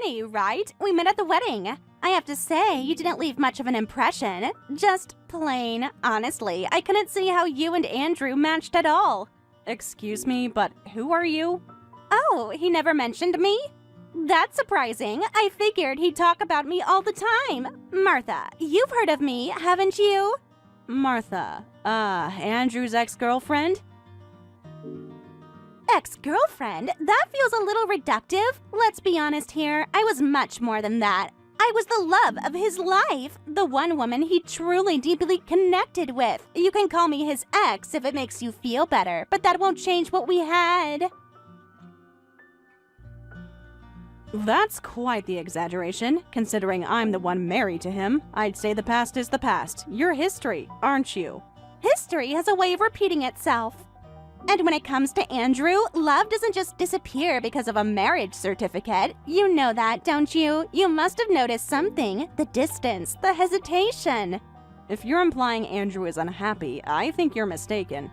funny, right? We met at the wedding. I have to say, you didn't leave much of an impression. Just plain, honestly, I couldn't see how you and Andrew matched at all. Excuse me, but who are you? Oh, he never mentioned me? That's surprising. I figured he'd talk about me all the time. Martha, you've heard of me, haven't you? Martha, Andrew's ex-girlfriend? Ex-girlfriend? That feels a little reductive. Let's be honest here, I was much more than that. I was the love of his life, the one woman he truly deeply connected with. You can call me his ex if it makes you feel better, but that won't change what we had. That's quite the exaggeration. Considering I'm the one married to him, I'd say the past is the past. You're history, aren't you? History has a way of repeating itself. And when it comes to Andrew, love doesn't just disappear because of a marriage certificate. You know that, don't you? You must have noticed something. The distance, the hesitation. If you're implying Andrew is unhappy, I think you're mistaken.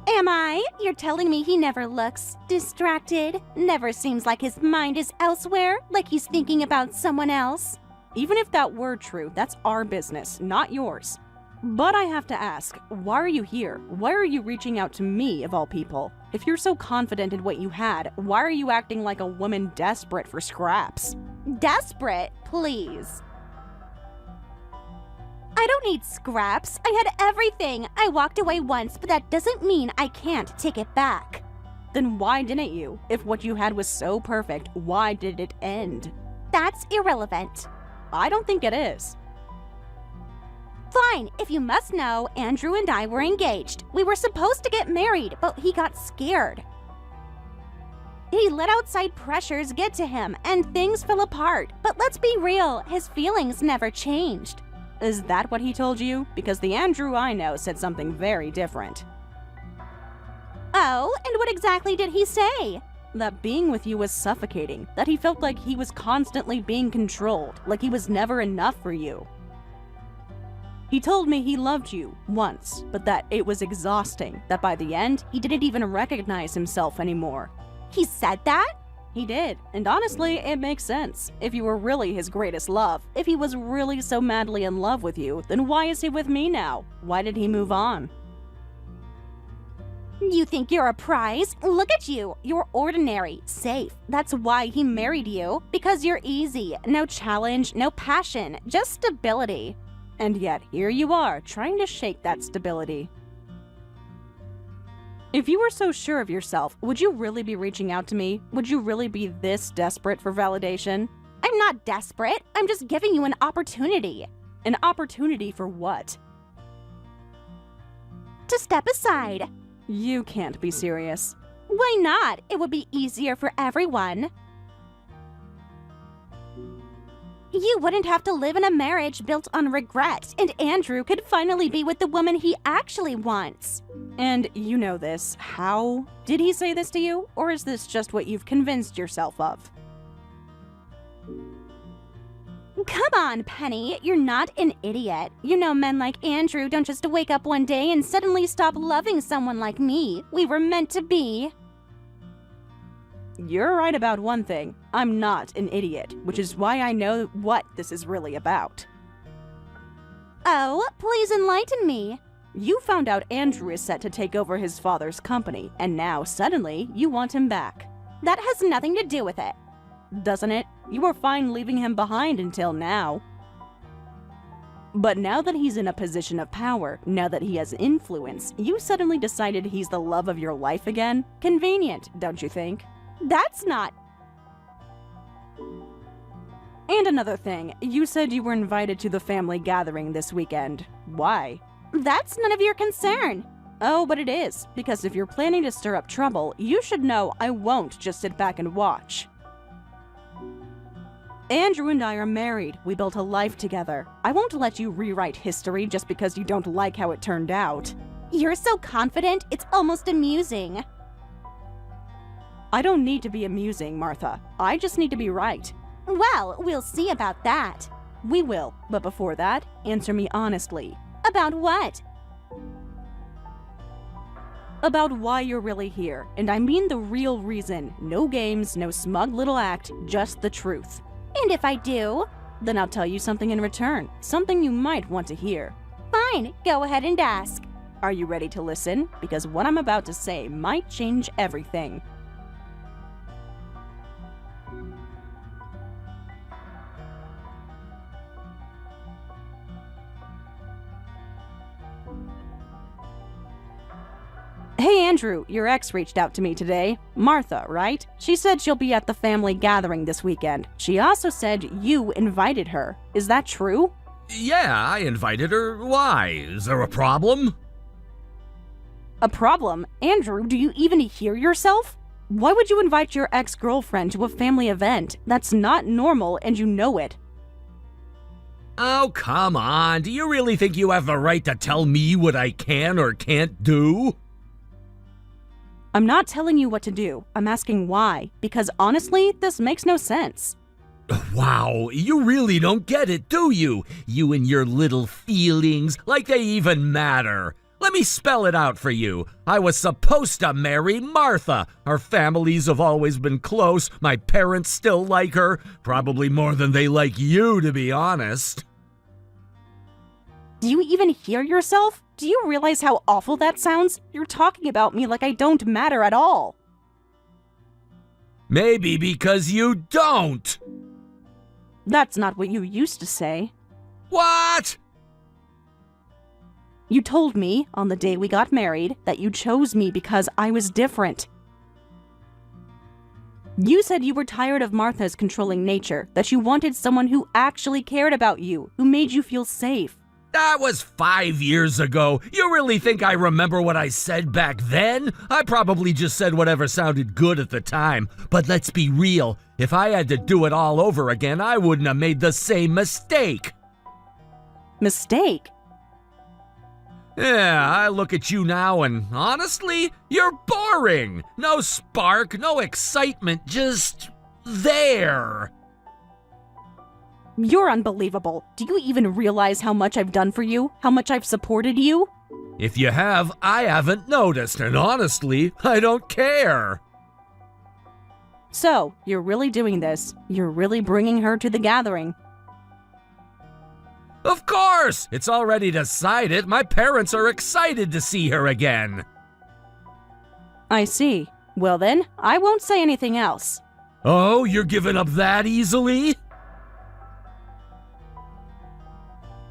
Am I? You're telling me he never looks distracted? Never seems like his mind is elsewhere, like he's thinking about someone else? Even if that were true, that's our business, not yours. But I have to ask, why are you here? Why are you reaching out to me, of all people? If you're so confident in what you had, why are you acting like a woman desperate for scraps? Desperate? Please. I don't need scraps. I had everything. I walked away once, but that doesn't mean I can't take it back. Then why didn't you? If what you had was so perfect, why did it end? That's irrelevant. I don't think it is. Fine, if you must know, Andrew and I were engaged. We were supposed to get married, but he got scared. He let outside pressures get to him, and things fell apart. But let's be real, his feelings never changed. Is that what he told you? Because the Andrew I know said something very different. Oh, and what exactly did he say? That being with you was suffocating, that he felt like he was constantly being controlled, like he was never enough for you. He told me he loved you once, but that it was exhausting, that by the end, he didn't even recognize himself anymore. He said that? He did, and honestly, it makes sense. If you were really his greatest love, if he was really so madly in love with you, then why is he with me now? Why did he move on? You think you're a prize? Look at you. You're ordinary, safe. That's why he married you. Because you're easy. No challenge, no passion, just stability. And yet, here you are, trying to shake that stability. If you were so sure of yourself, would you really be reaching out to me? Would you really be this desperate for validation? I'm not desperate. I'm just giving you an opportunity. An opportunity for what? To step aside. You can't be serious. Why not? It would be easier for everyone. You wouldn't have to live in a marriage built on regret, and Andrew could finally be with the woman he actually wants. And you know this. How? Did he say this to you, or is this just what you've convinced yourself of? Come on, Penny, you're not an idiot. You know men like Andrew don't just wake up one day and suddenly stop loving someone like me. We were meant to be. You're right about one thing. I'm not an idiot, which is why I know what this is really about. Oh, please enlighten me. You found out Andrew is set to take over his father's company, and now, suddenly, you want him back. That has nothing to do with it. Doesn't it? You were fine leaving him behind until now. But now that he's in a position of power, now that he has influence, you suddenly decided he's the love of your life again? Convenient, don't you think? That's not... And another thing, you said you were invited to the family gathering this weekend. Why? That's none of your concern. Oh, but it is, because if you're planning to stir up trouble, you should know I won't just sit back and watch. Andrew and I are married. We built a life together. I won't let you rewrite history just because you don't like how it turned out. You're so confident, it's almost amusing. I don't need to be amusing, Martha. I just need to be right. Well, we'll see about that. We will, but before that, answer me honestly. About what? About why you're really here, and I mean the real reason. No games, no smug little act, just the truth. And if I do? Then I'll tell you something in return, something you might want to hear. Fine, go ahead and ask. Are you ready to listen? Because what I'm about to say might change everything. Hey Andrew, your ex reached out to me today. Martha, right? She said she'll be at the family gathering this weekend. She also said you invited her. Is that true? Yeah, I invited her. Why? Is there a problem? A problem? Andrew, do you even hear yourself? Why would you invite your ex-girlfriend to a family event? That's not normal and you know it. Oh, come on. Do you really think you have the right to tell me what I can or can't do? I'm not telling you what to do. I'm asking why, because honestly, this makes no sense. Wow, you really don't get it, do you? You and your little feelings, like they even matter. Let me spell it out for you. I was supposed to marry Martha. Our families have always been close. My parents still like her. Probably more than they like you, to be honest. Do you even hear yourself? Do you realize how awful that sounds? You're talking about me like I don't matter at all. Maybe because you don't. That's not what you used to say. What? You told me, on the day we got married, that you chose me because I was different. You said you were tired of Martha's controlling nature, that you wanted someone who actually cared about you, who made you feel safe. That was 5 years ago. You really think I remember what I said back then? I probably just said whatever sounded good at the time. But let's be real. If I had to do it all over again, I wouldn't have made the same mistake. Mistake? Yeah, I look at you now and honestly, you're boring. No spark, no excitement, just there. You're unbelievable. Do you even realize how much I've done for you? How much I've supported you? If you have, I haven't noticed, and honestly, I don't care. So, you're really doing this. You're really bringing her to the gathering. Of course! It's already decided. My parents are excited to see her again. I see. Well then, I won't say anything else. Oh, you're giving up that easily?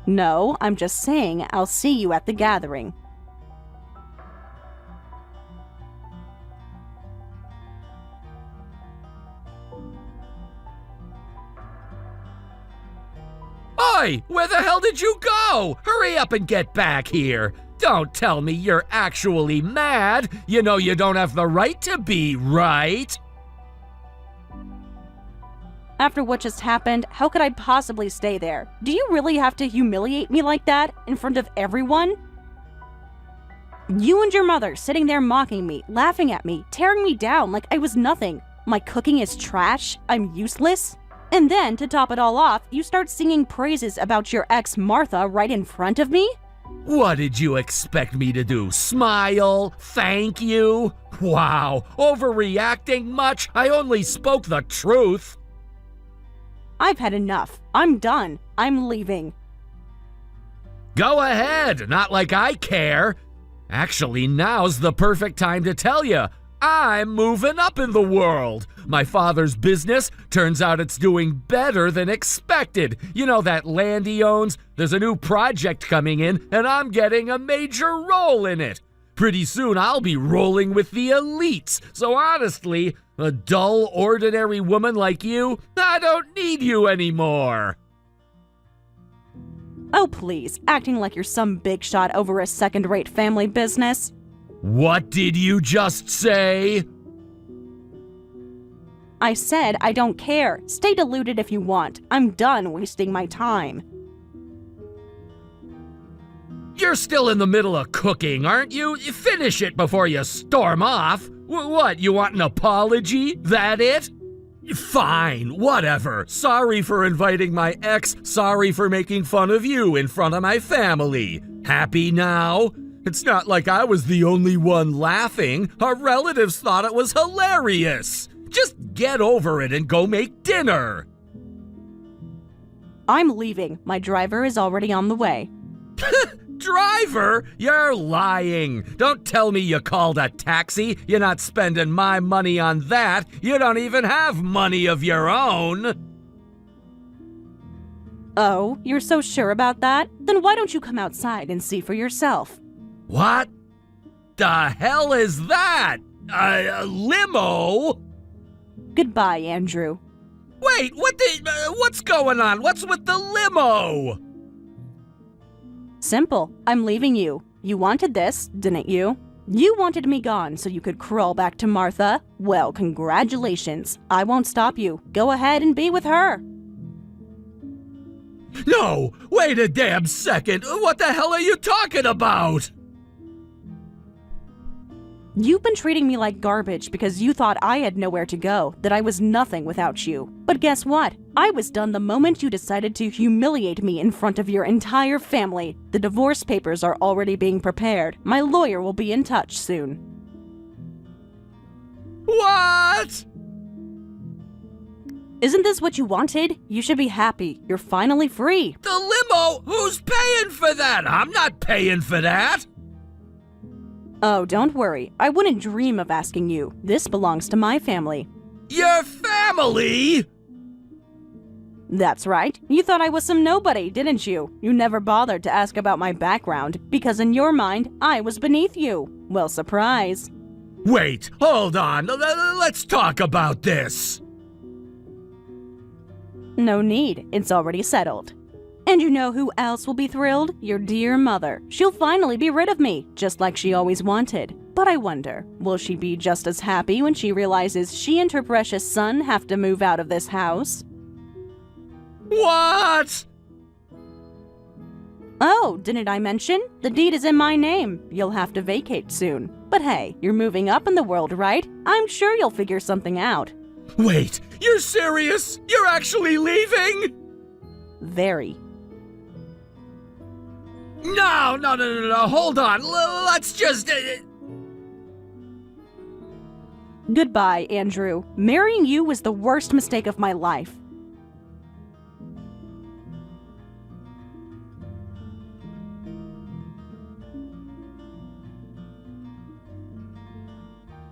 No, I'm just saying I'll see you at the gathering. Oi! Where the hell did you go? Hurry up and get back here. Don't tell me you're actually mad. You know you don't have the right to be, right? After what just happened, how could I possibly stay there? Do you really have to humiliate me like that, in front of everyone? You and your mother sitting there mocking me, laughing at me, tearing me down like I was nothing. My cooking is trash, I'm useless. And then, to top it all off, you start singing praises about your ex Martha right in front of me? What did you expect me to do? Smile? Thank you? Wow, overreacting much? I only spoke the truth. I've had enough. I'm done. I'm leaving. Go ahead, not like I care. Actually, now's the perfect time to tell you. I'm moving up in the world. My father's business, turns out it's doing better than expected. You know that land he owns? There's a new project coming in, and I'm getting a major role in it. Pretty soon I'll be rolling with the elites. So honestly, a dull, ordinary woman like you, I don't need you anymore. Oh please, acting like you're some big shot over a second-rate family business. What did you just say? I said I don't care. Stay deluded if you want. I'm done wasting my time. You're still in the middle of cooking, aren't you? You finish it before you storm off. What, you want an apology? That it? Fine, whatever. Sorry for inviting my ex. Sorry for making fun of you in front of my family. Happy now? It's not like I was the only one laughing. Our relatives thought it was hilarious. Just get over it and go make dinner. I'm leaving. My driver is already on the way. Driver? You're lying. Don't tell me you called a taxi. You're not spending my money on that. You don't even have money of your own. Oh, you're so sure about that? Then why don't you come outside and see for yourself? What the hell is that? A limo? Goodbye, Andrew. Wait, what's going on? What's with the limo? Simple. I'm leaving you. You wanted this, didn't you? You wanted me gone so you could crawl back to Martha? Well, congratulations. I won't stop you. Go ahead and be with her. No, wait a damn second. What the hell are you talking about? You've been treating me like garbage because you thought I had nowhere to go, that I was nothing without you. But guess what? I was done the moment you decided to humiliate me in front of your entire family. The divorce papers are already being prepared. My lawyer will be in touch soon. What? Isn't this what you wanted? You should be happy. You're finally free. The limo? Who's paying for that? I'm not paying for that. Oh, don't worry. I wouldn't dream of asking you. This belongs to my family. Your family? That's right. You thought I was some nobody, didn't you? You never bothered to ask about my background, because in your mind, I was beneath you. Well, surprise. Wait, hold on. Let's talk about this. No need. It's already settled. And you know who else will be thrilled? Your dear mother. She'll finally be rid of me, just like she always wanted. But I wonder, will she be just as happy when she realizes she and her precious son have to move out of this house? What? Oh, didn't I mention? The deed is in my name. You'll have to vacate soon. But hey, you're moving up in the world, right? I'm sure you'll figure something out. Wait, you're serious? You're actually leaving? Very. No, hold on. Let's just... Goodbye, Andrew. Marrying you was the worst mistake of my life.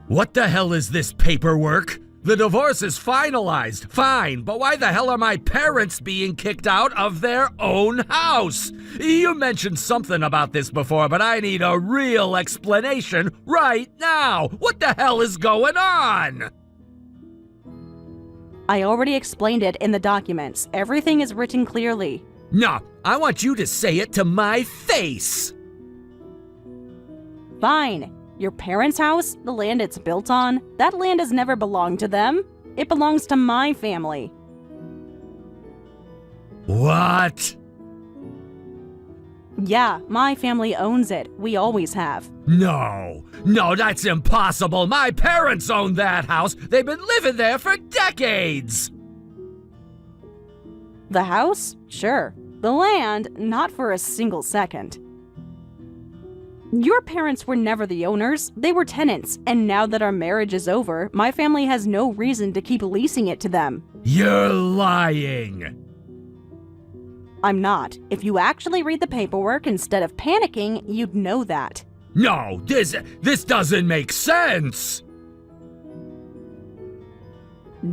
What the hell is this paperwork? The divorce is finalized, fine, but why the hell are my parents being kicked out of their own house? You mentioned something about this before, but I need a real explanation right now. What the hell is going on? I already explained it in the documents. Everything is written clearly. No, I want you to say it to my face. Fine. Your parents' house, the land it's built on, that land has never belonged to them. It belongs to my family. What? Yeah, my family owns it. We always have. No, that's impossible. My parents own that house. They've been living there for decades. The house? Sure. The land? Not for a single second. Your parents were never the owners, they were tenants, and now that our marriage is over, my family has no reason to keep leasing it to them. You're lying. I'm not. If you actually read the paperwork instead of panicking, you'd know that. No, this doesn't make sense.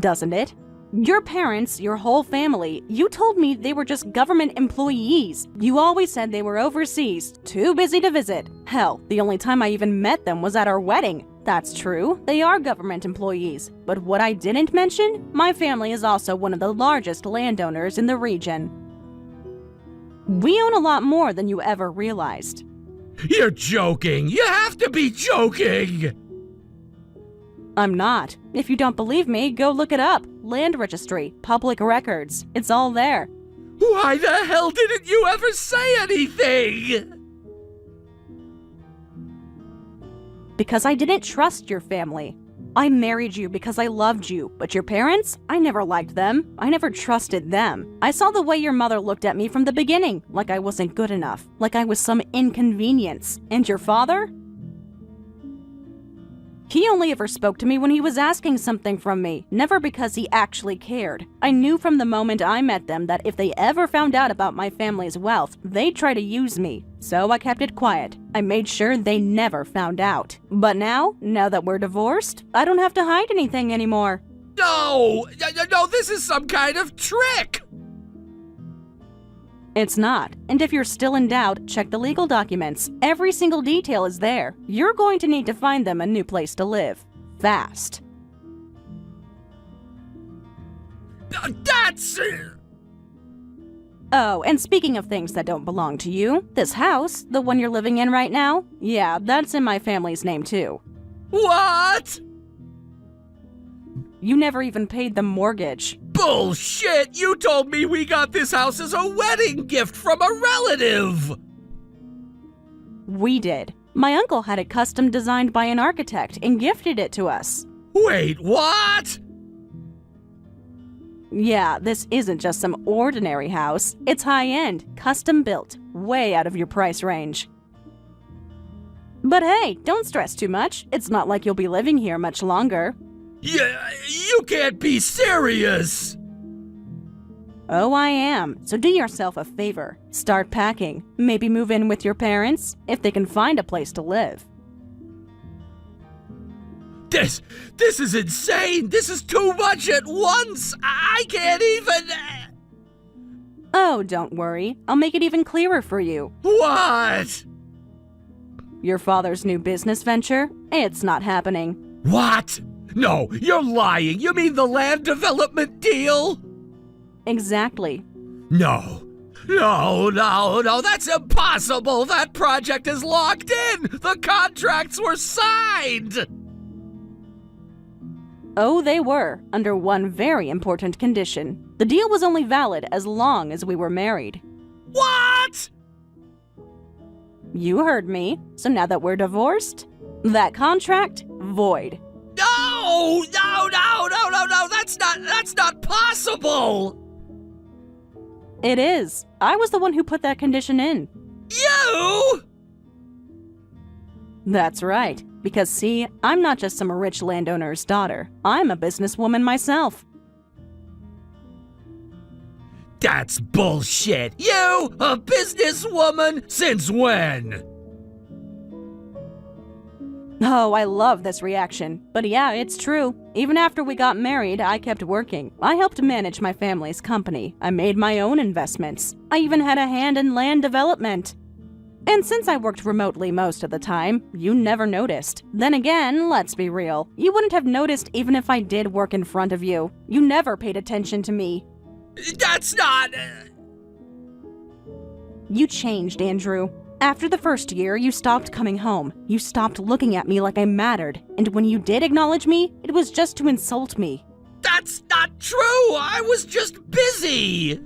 Doesn't it? Your parents, your whole family, you told me they were just government employees. You always said they were overseas, too busy to visit. Hell, the only time I even met them was at our wedding. That's true, they are government employees. But what I didn't mention, my family is also one of the largest landowners in the region. We own a lot more than you ever realized. You're joking. You have to be joking. I'm not. If you don't believe me, go look it up. Land registry, public records. It's all there. Why the hell didn't you ever say anything? Because I didn't trust your family. I married you because I loved you, but your parents? I never liked them. I never trusted them. I saw the way your mother looked at me from the beginning, like I wasn't good enough, like I was some inconvenience. And your father? He only ever spoke to me when he was asking something from me, never because he actually cared. I knew from the moment I met them that if they ever found out about my family's wealth, they'd try to use me. So I kept it quiet. I made sure they never found out. But now that we're divorced, I don't have to hide anything anymore. No, this is some kind of trick. It's not. And if you're still in doubt, check the legal documents. Every single detail is there. You're going to need to find them a new place to live. Fast. That's... Oh, and speaking of things that don't belong to you, this house, the one you're living in right now, yeah, that's in my family's name too. What? You never even paid the mortgage. Bullshit! You told me we got this house as a wedding gift from a relative! We did. My uncle had it custom designed by an architect and gifted it to us. Wait, what? Yeah, this isn't just some ordinary house. It's high-end, custom-built, way out of your price range. But hey, don't stress too much. It's not like you'll be living here much longer. Yeah, you can't be serious! Oh, I am. So do yourself a favor. Start packing. Maybe move in with your parents, if they can find a place to live. This is insane! This is too much at once! I can't even... Oh, don't worry. I'll make it even clearer for you. What? Your father's new business venture? It's not happening. What? No, you're lying! You mean the land development deal? Exactly. No, that's impossible! That project is locked in! The contracts were signed! Oh, they were, under one very important condition. The deal was only valid as long as we were married. What? You heard me. So now that we're divorced, that contract, void. No, that's not possible! It is. I was the one who put that condition in. You? That's right. Because see, I'm not just some rich landowner's daughter. I'm a businesswoman myself. That's bullshit! You, a businesswoman? Since when? Oh, I love this reaction. But yeah, it's true. Even after we got married, I kept working. I helped manage my family's company. I made my own investments. I even had a hand in land development. And since I worked remotely most of the time, you never noticed. Then again, let's be real. You wouldn't have noticed even if I did work in front of you. You never paid attention to me. That's not... You changed, Andrew. After the first year, you stopped coming home. You stopped looking at me like I mattered. And when you did acknowledge me, it was just to insult me. That's not true! I was just busy!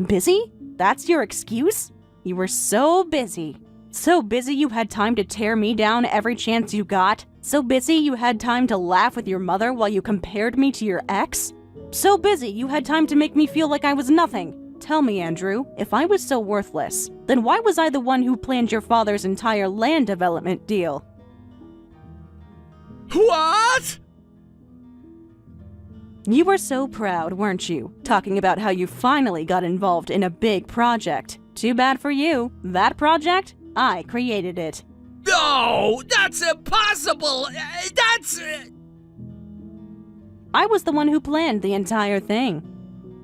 Busy? That's your excuse? You were so busy. So busy you had time to tear me down every chance you got? So busy you had time to laugh with your mother while you compared me to your ex? So busy you had time to make me feel like I was nothing? Tell me, Andrew, if I was so worthless, then why was I the one who planned your father's entire land development deal? What? You were so proud, weren't you? Talking about how you finally got involved in a big project. Too bad for you. That project? I created it. No! That's impossible! That's... I was the one who planned the entire thing.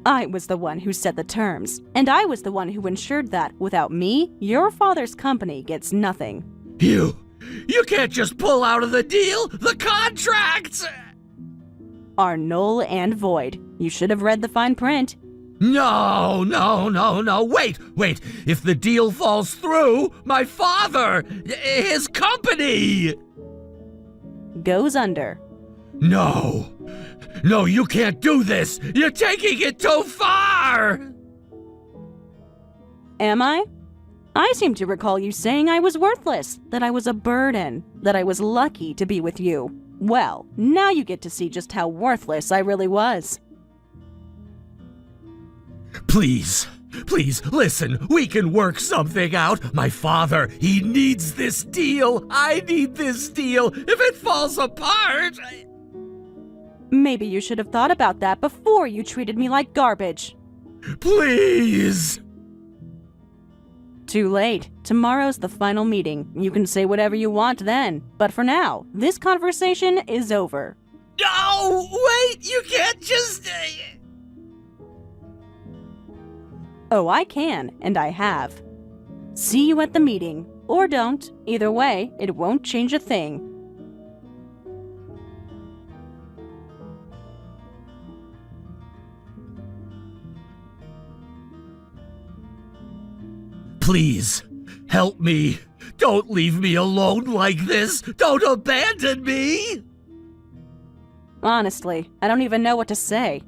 I was the one who set the terms. And I was the one who ensured that, without me, your father's company gets nothing. You can't just pull out of the deal! The contracts! Are null and void. You should have read the fine print. No! Wait! If the deal falls through, my father, his company! Goes under. No, you can't do this! You're taking it too far! Am I? I seem to recall you saying I was worthless, that I was a burden, that I was lucky to be with you. Well, now you get to see just how worthless I really was. Please, listen, we can work something out. My father, he needs this deal. I need this deal. If it falls apart... Maybe you should have thought about that before you treated me like garbage. Please! Too late. Tomorrow's the final meeting. You can say whatever you want then. But for now, this conversation is over. No! Wait! You can't just... Oh, I can, and I have. See you at the meeting. Or don't. Either way, it won't change a thing. Please, help me. Don't leave me alone like this. Don't abandon me. Honestly, I don't even know what to say.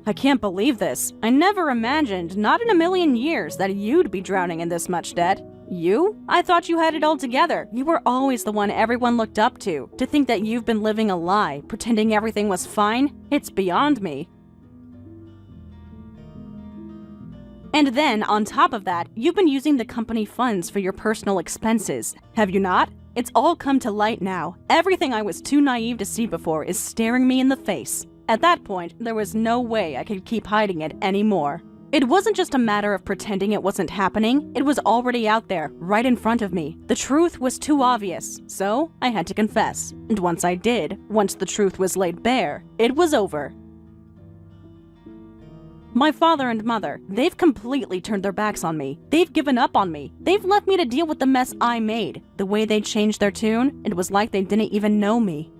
I can't believe this. I never imagined, not in a million years, that you'd be drowning in this much debt. You? I thought you had it all together. You were always the one everyone looked up to. To think that you've been living a lie, pretending everything was fine, it's beyond me. And then, on top of that, you've been using the company funds for your personal expenses, have you not? It's all come to light now. Everything I was too naive to see before is staring me in the face. At that point, there was no way I could keep hiding it anymore. It wasn't just a matter of pretending it wasn't happening, it was already out there, right in front of me. The truth was too obvious, so I had to confess. And once I did, once the truth was laid bare, it was over. My father and mother, they've completely turned their backs on me. They've given up on me. They've left me to deal with the mess I made. The way they changed their tune, it was like they didn't even know me.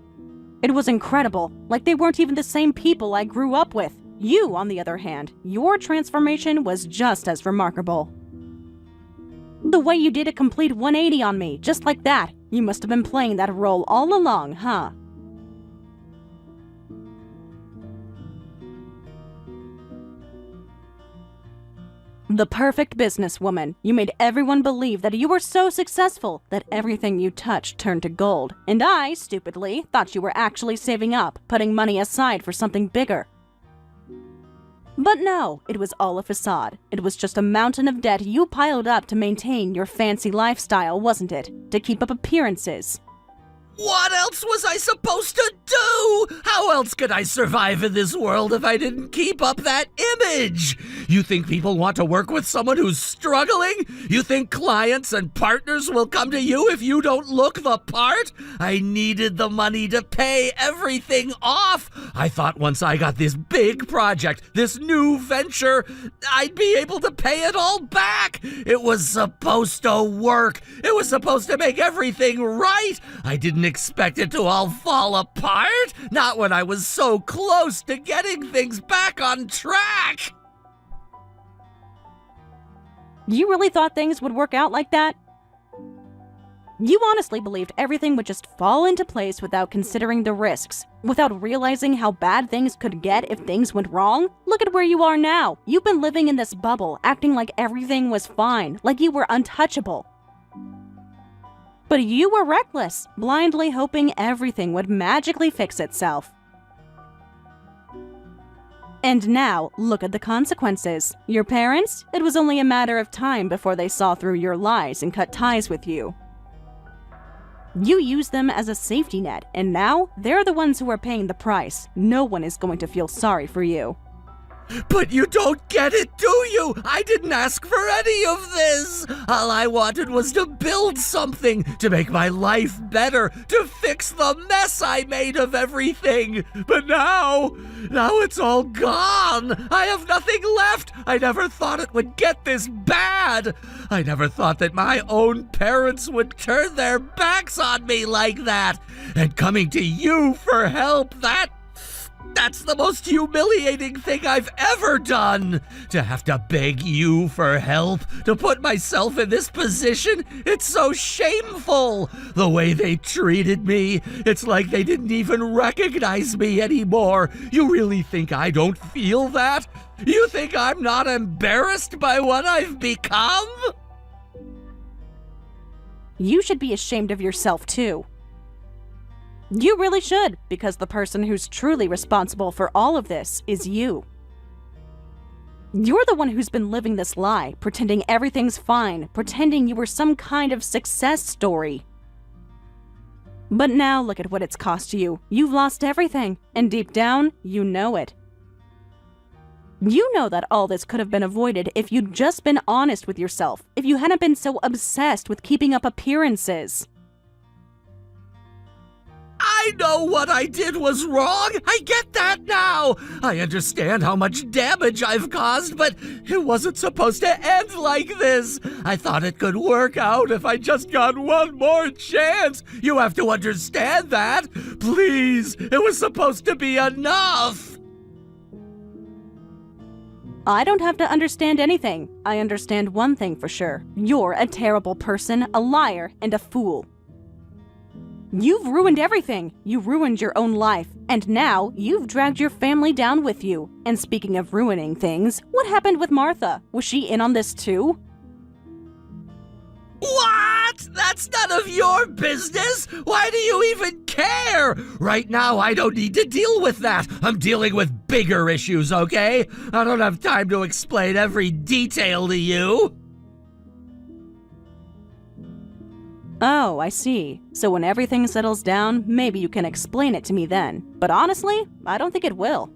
It was incredible, like they weren't even the same people I grew up with. You, on the other hand, your transformation was just as remarkable. The way you did a complete 180 on me, just like that. You must have been playing that role all along, huh? The perfect businesswoman. You made everyone believe that you were so successful that everything you touched turned to gold. And I, stupidly, thought you were actually saving up, putting money aside for something bigger. But no, it was all a facade. It was just a mountain of debt you piled up to maintain your fancy lifestyle, wasn't it? To keep up appearances. What else was I supposed to do? How else could I survive in this world if I didn't keep up that image? You think people want to work with someone who's struggling? You think clients and partners will come to you if you don't look the part? I needed the money to pay everything off. I thought once I got this big project, this new venture, I'd be able to pay it all back. It was supposed to work. It was supposed to make everything right. I didn't expect it to all fall apart, not when I was so close to getting things back on track. You really thought things would work out like that? You honestly believed everything would just fall into place without considering the risks, without realizing how bad things could get if things went wrong? Look at where you are now. You've been living in this bubble, acting like everything was fine, like you were untouchable. But you were reckless, blindly hoping everything would magically fix itself. And now, look at the consequences. Your parents? It was only a matter of time before they saw through your lies and cut ties with you. You used them as a safety net, and now they're the ones who are paying the price. No one is going to feel sorry for you. But you don't get it, do you? I didn't ask for any of this. All I wanted was to build something, to make my life better, to fix the mess I made of everything. But now it's all gone. I have nothing left. I never thought it would get this bad. I never thought that my own parents would turn their backs on me like that. And coming to you for help, That's the most humiliating thing I've ever done. To have to beg you for help, to put myself in this position, it's so shameful. The way they treated me, it's like they didn't even recognize me anymore. You really think I don't feel that? You think I'm not embarrassed by what I've become? You should be ashamed of yourself too. You really should, because the person who's truly responsible for all of this is you. You're the one who's been living this lie, pretending everything's fine, pretending you were some kind of success story. But now look at what it's cost you. You've lost everything, and deep down, you know it. You know that all this could have been avoided if you'd just been honest with yourself, if you hadn't been so obsessed with keeping up appearances. I know what I did was wrong. I get that now. I understand how much damage I've caused, but it wasn't supposed to end like this. I thought it could work out if I just got one more chance. You have to understand that. Please, it was supposed to be enough. I don't have to understand anything. I understand one thing for sure. You're a terrible person, a liar, and a fool. You've ruined everything. You ruined your own life, and now you've dragged your family down with you. And speaking of ruining things, what happened with Martha? Was she in on this too? What? That's none of your business. Why do you even care? Right now, I don't need to deal with that. I'm dealing with bigger issues, okay? I don't have time to explain every detail to you. Oh, I see. So when everything settles down, maybe you can explain it to me then. But honestly, I don't think it will.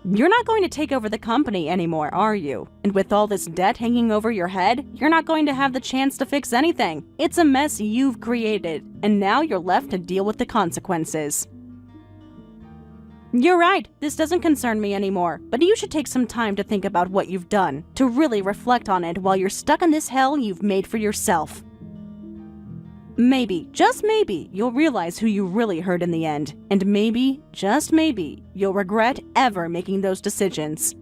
You're not going to take over the company anymore, are you? And with all this debt hanging over your head, you're not going to have the chance to fix anything. It's a mess you've created, and now you're left to deal with the consequences. You're right, this doesn't concern me anymore, but you should take some time to think about what you've done, to really reflect on it while you're stuck in this hell you've made for yourself. Maybe, just maybe, you'll realize who you really hurt in the end, and maybe, just maybe, you'll regret ever making those decisions.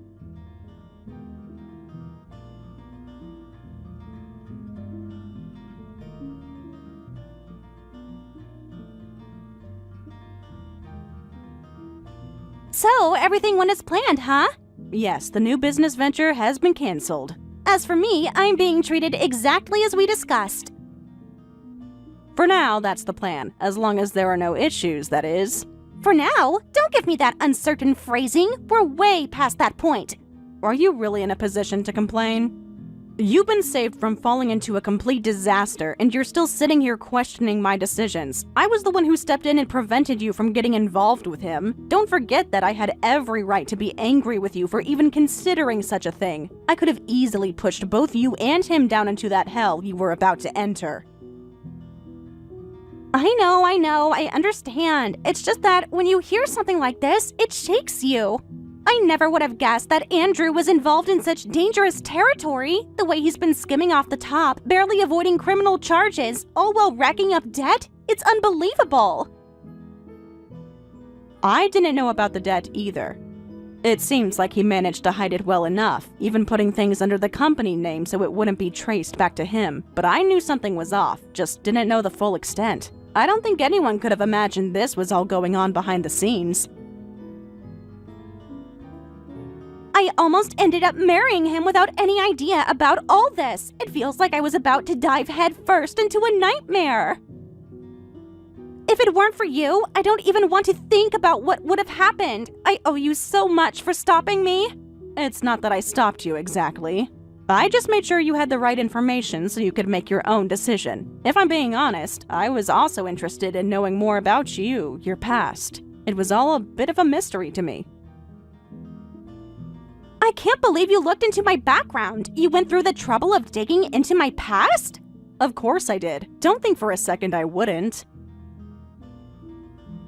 So, everything went as planned, huh? Yes, the new business venture has been canceled. As for me, I'm being treated exactly as we discussed. For now, that's the plan, as long as there are no issues, that is. For now? Don't give me that uncertain phrasing. We're way past that point. Are you really in a position to complain? You've been saved from falling into a complete disaster, and you're still sitting here questioning my decisions. I was the one who stepped in and prevented you from getting involved with him. Don't forget that I had every right to be angry with you for even considering such a thing. I could have easily pushed both you and him down into that hell you were about to enter. I know, I understand. It's just that when you hear something like this, it shakes you. I never would have guessed that Andrew was involved in such dangerous territory. The way he's been skimming off the top, barely avoiding criminal charges, all while racking up debt, it's unbelievable. I didn't know about the debt either. It seems like he managed to hide it well enough, even putting things under the company name so it wouldn't be traced back to him. But I knew something was off, just didn't know the full extent. I don't think anyone could have imagined this was all going on behind the scenes. I almost ended up marrying him without any idea about all this. It feels like I was about to dive headfirst into a nightmare. If it weren't for you, I don't even want to think about what would have happened. I owe you so much for stopping me. It's not that I stopped you exactly. I just made sure you had the right information so you could make your own decision. If I'm being honest, I was also interested in knowing more about you, your past. It was all a bit of a mystery to me. I can't believe you looked into my background. You went through the trouble of digging into my past? Of course I did. Don't think for a second I wouldn't.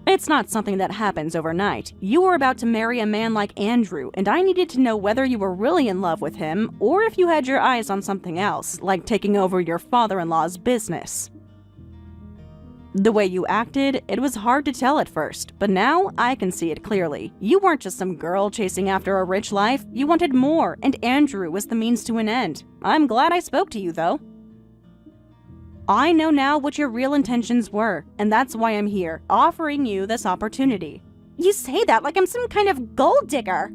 It's not something that happens overnight. You were about to marry a man like Andrew, and I needed to know whether you were really in love with him, or if you had your eyes on something else, like taking over your father-in-law's business. The way you acted, it was hard to tell at first, but now I can see it clearly. You weren't just some girl chasing after a rich life, you wanted more, and Andrew was the means to an end. I'm glad I spoke to you, though. I know now what your real intentions were, and that's why I'm here, offering you this opportunity. You say that like I'm some kind of gold digger.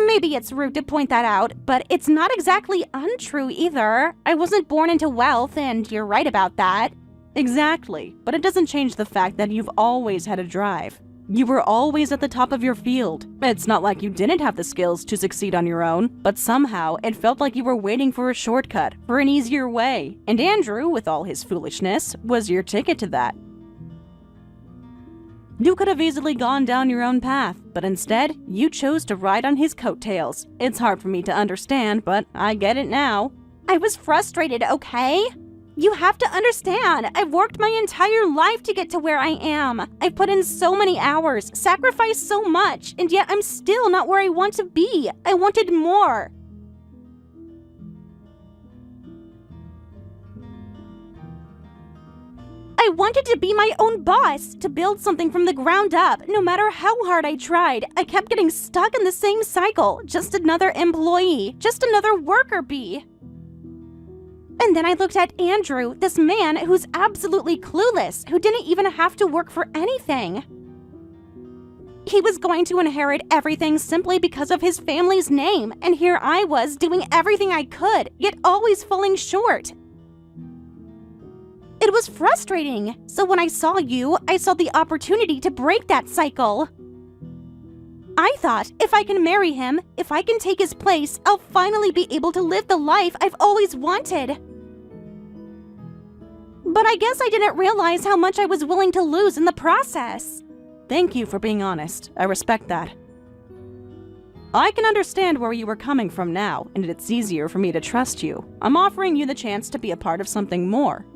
Maybe it's rude to point that out, but it's not exactly untrue either. I wasn't born into wealth, and you're right about that. Exactly, but it doesn't change the fact that you've always had a drive. You were always at the top of your field. It's not like you didn't have the skills to succeed on your own, but somehow it felt like you were waiting for a shortcut, for an easier way. And Andrew, with all his foolishness, was your ticket to that. You could have easily gone down your own path, but instead, you chose to ride on his coattails. It's hard for me to understand, but I get it now. I was frustrated, okay? You have to understand, I've worked my entire life to get to where I am. I've put in so many hours, sacrificed so much, and yet I'm still not where I want to be. I wanted more. I wanted to be my own boss, to build something from the ground up. No matter how hard I tried, I kept getting stuck in the same cycle. Just another employee, just another worker bee. And then I looked at Andrew, this man who's absolutely clueless, who didn't even have to work for anything. He was going to inherit everything simply because of his family's name, and here I was doing everything I could, yet always falling short. It was frustrating. So when I saw you, I saw the opportunity to break that cycle. I thought, if I can marry him, if I can take his place, I'll finally be able to live the life I've always wanted. But I guess I didn't realize how much I was willing to lose in the process. Thank you for being honest. I respect that. I can understand where you were coming from now, and it's easier for me to trust you. I'm offering you the chance to be a part of something more.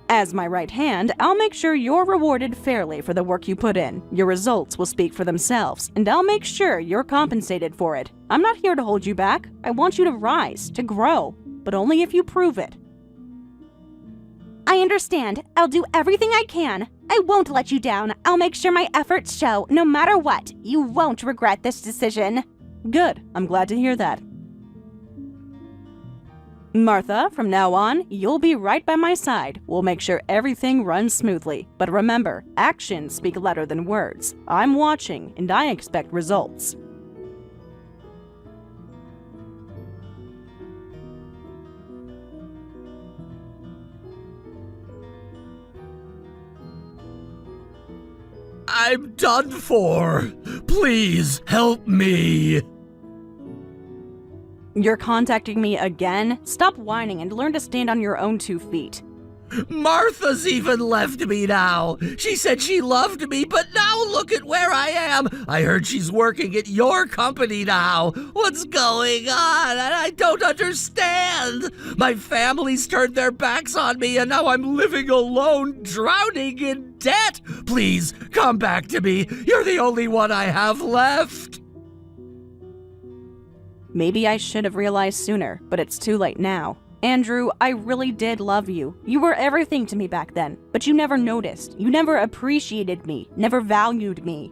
As my right hand, I'll make sure you're rewarded fairly for the work you put in. Your results will speak for themselves, and I'll make sure you're compensated for it. I'm not here to hold you back. I want you to rise, to grow, but only if you prove it. I understand. I'll do everything I can. I won't let you down. I'll make sure my efforts show, no matter what. You won't regret this decision. Good. I'm glad to hear that. Martha, from now on, you'll be right by my side. We'll make sure everything runs smoothly. But remember, actions speak louder than words. I'm watching, and I expect results. I'm done for. Please help me. You're contacting me again? Stop whining and learn to stand on your own 2 feet. Martha's even left me now. She said she loved me, but now look at where I am. I heard she's working at your company now. What's going on? I don't understand. My family's turned their backs on me, and now I'm living alone, drowning in debt. Please, come back to me. You're the only one I have left. Maybe I should have realized sooner, but it's too late now. Andrew, I really did love you. You were everything to me back then, but you never noticed. You never appreciated me, never valued me.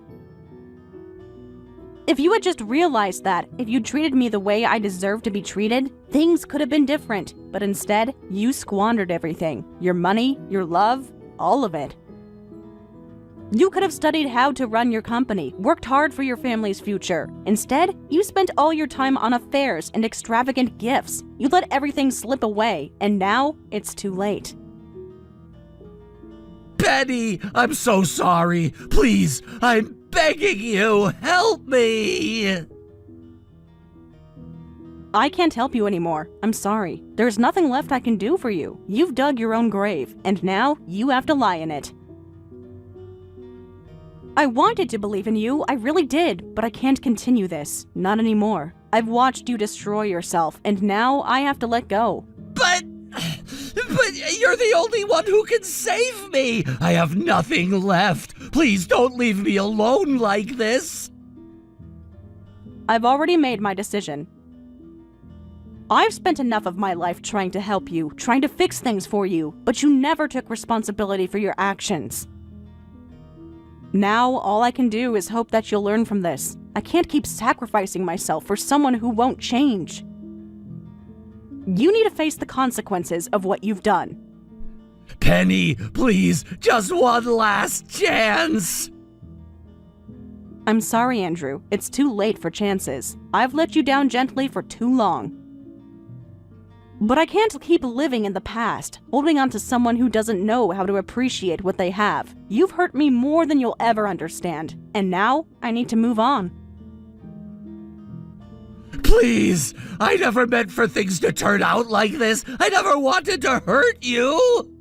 If you had just realized that, if you treated me the way I deserved to be treated, things could have been different. But instead, you squandered everything. Your money, your love, all of it. You could have studied how to run your company, worked hard for your family's future. Instead, you spent all your time on affairs and extravagant gifts. You let everything slip away, and now it's too late. Penny, I'm so sorry. Please, I'm begging you, help me. I can't help you anymore. I'm sorry. There's nothing left I can do for you. You've dug your own grave, and now you have to lie in it. I wanted to believe in you, I really did, but I can't continue this. Not anymore. I've watched you destroy yourself, and now I have to let go. But you're the only one who can save me. I have nothing left. Please don't leave me alone like this. I've already made my decision. I've spent enough of my life trying to help you, trying to fix things for you, but you never took responsibility for your actions. Now, all I can do is hope that you'll learn from this. I can't keep sacrificing myself for someone who won't change. You need to face the consequences of what you've done. Penny, please, just one last chance. I'm sorry, Andrew. It's too late for chances. I've let you down gently for too long. But I can't keep living in the past, holding on to someone who doesn't know how to appreciate what they have. You've hurt me more than you'll ever understand, and now I need to move on. Please! I never meant for things to turn out like this. I never wanted to hurt you!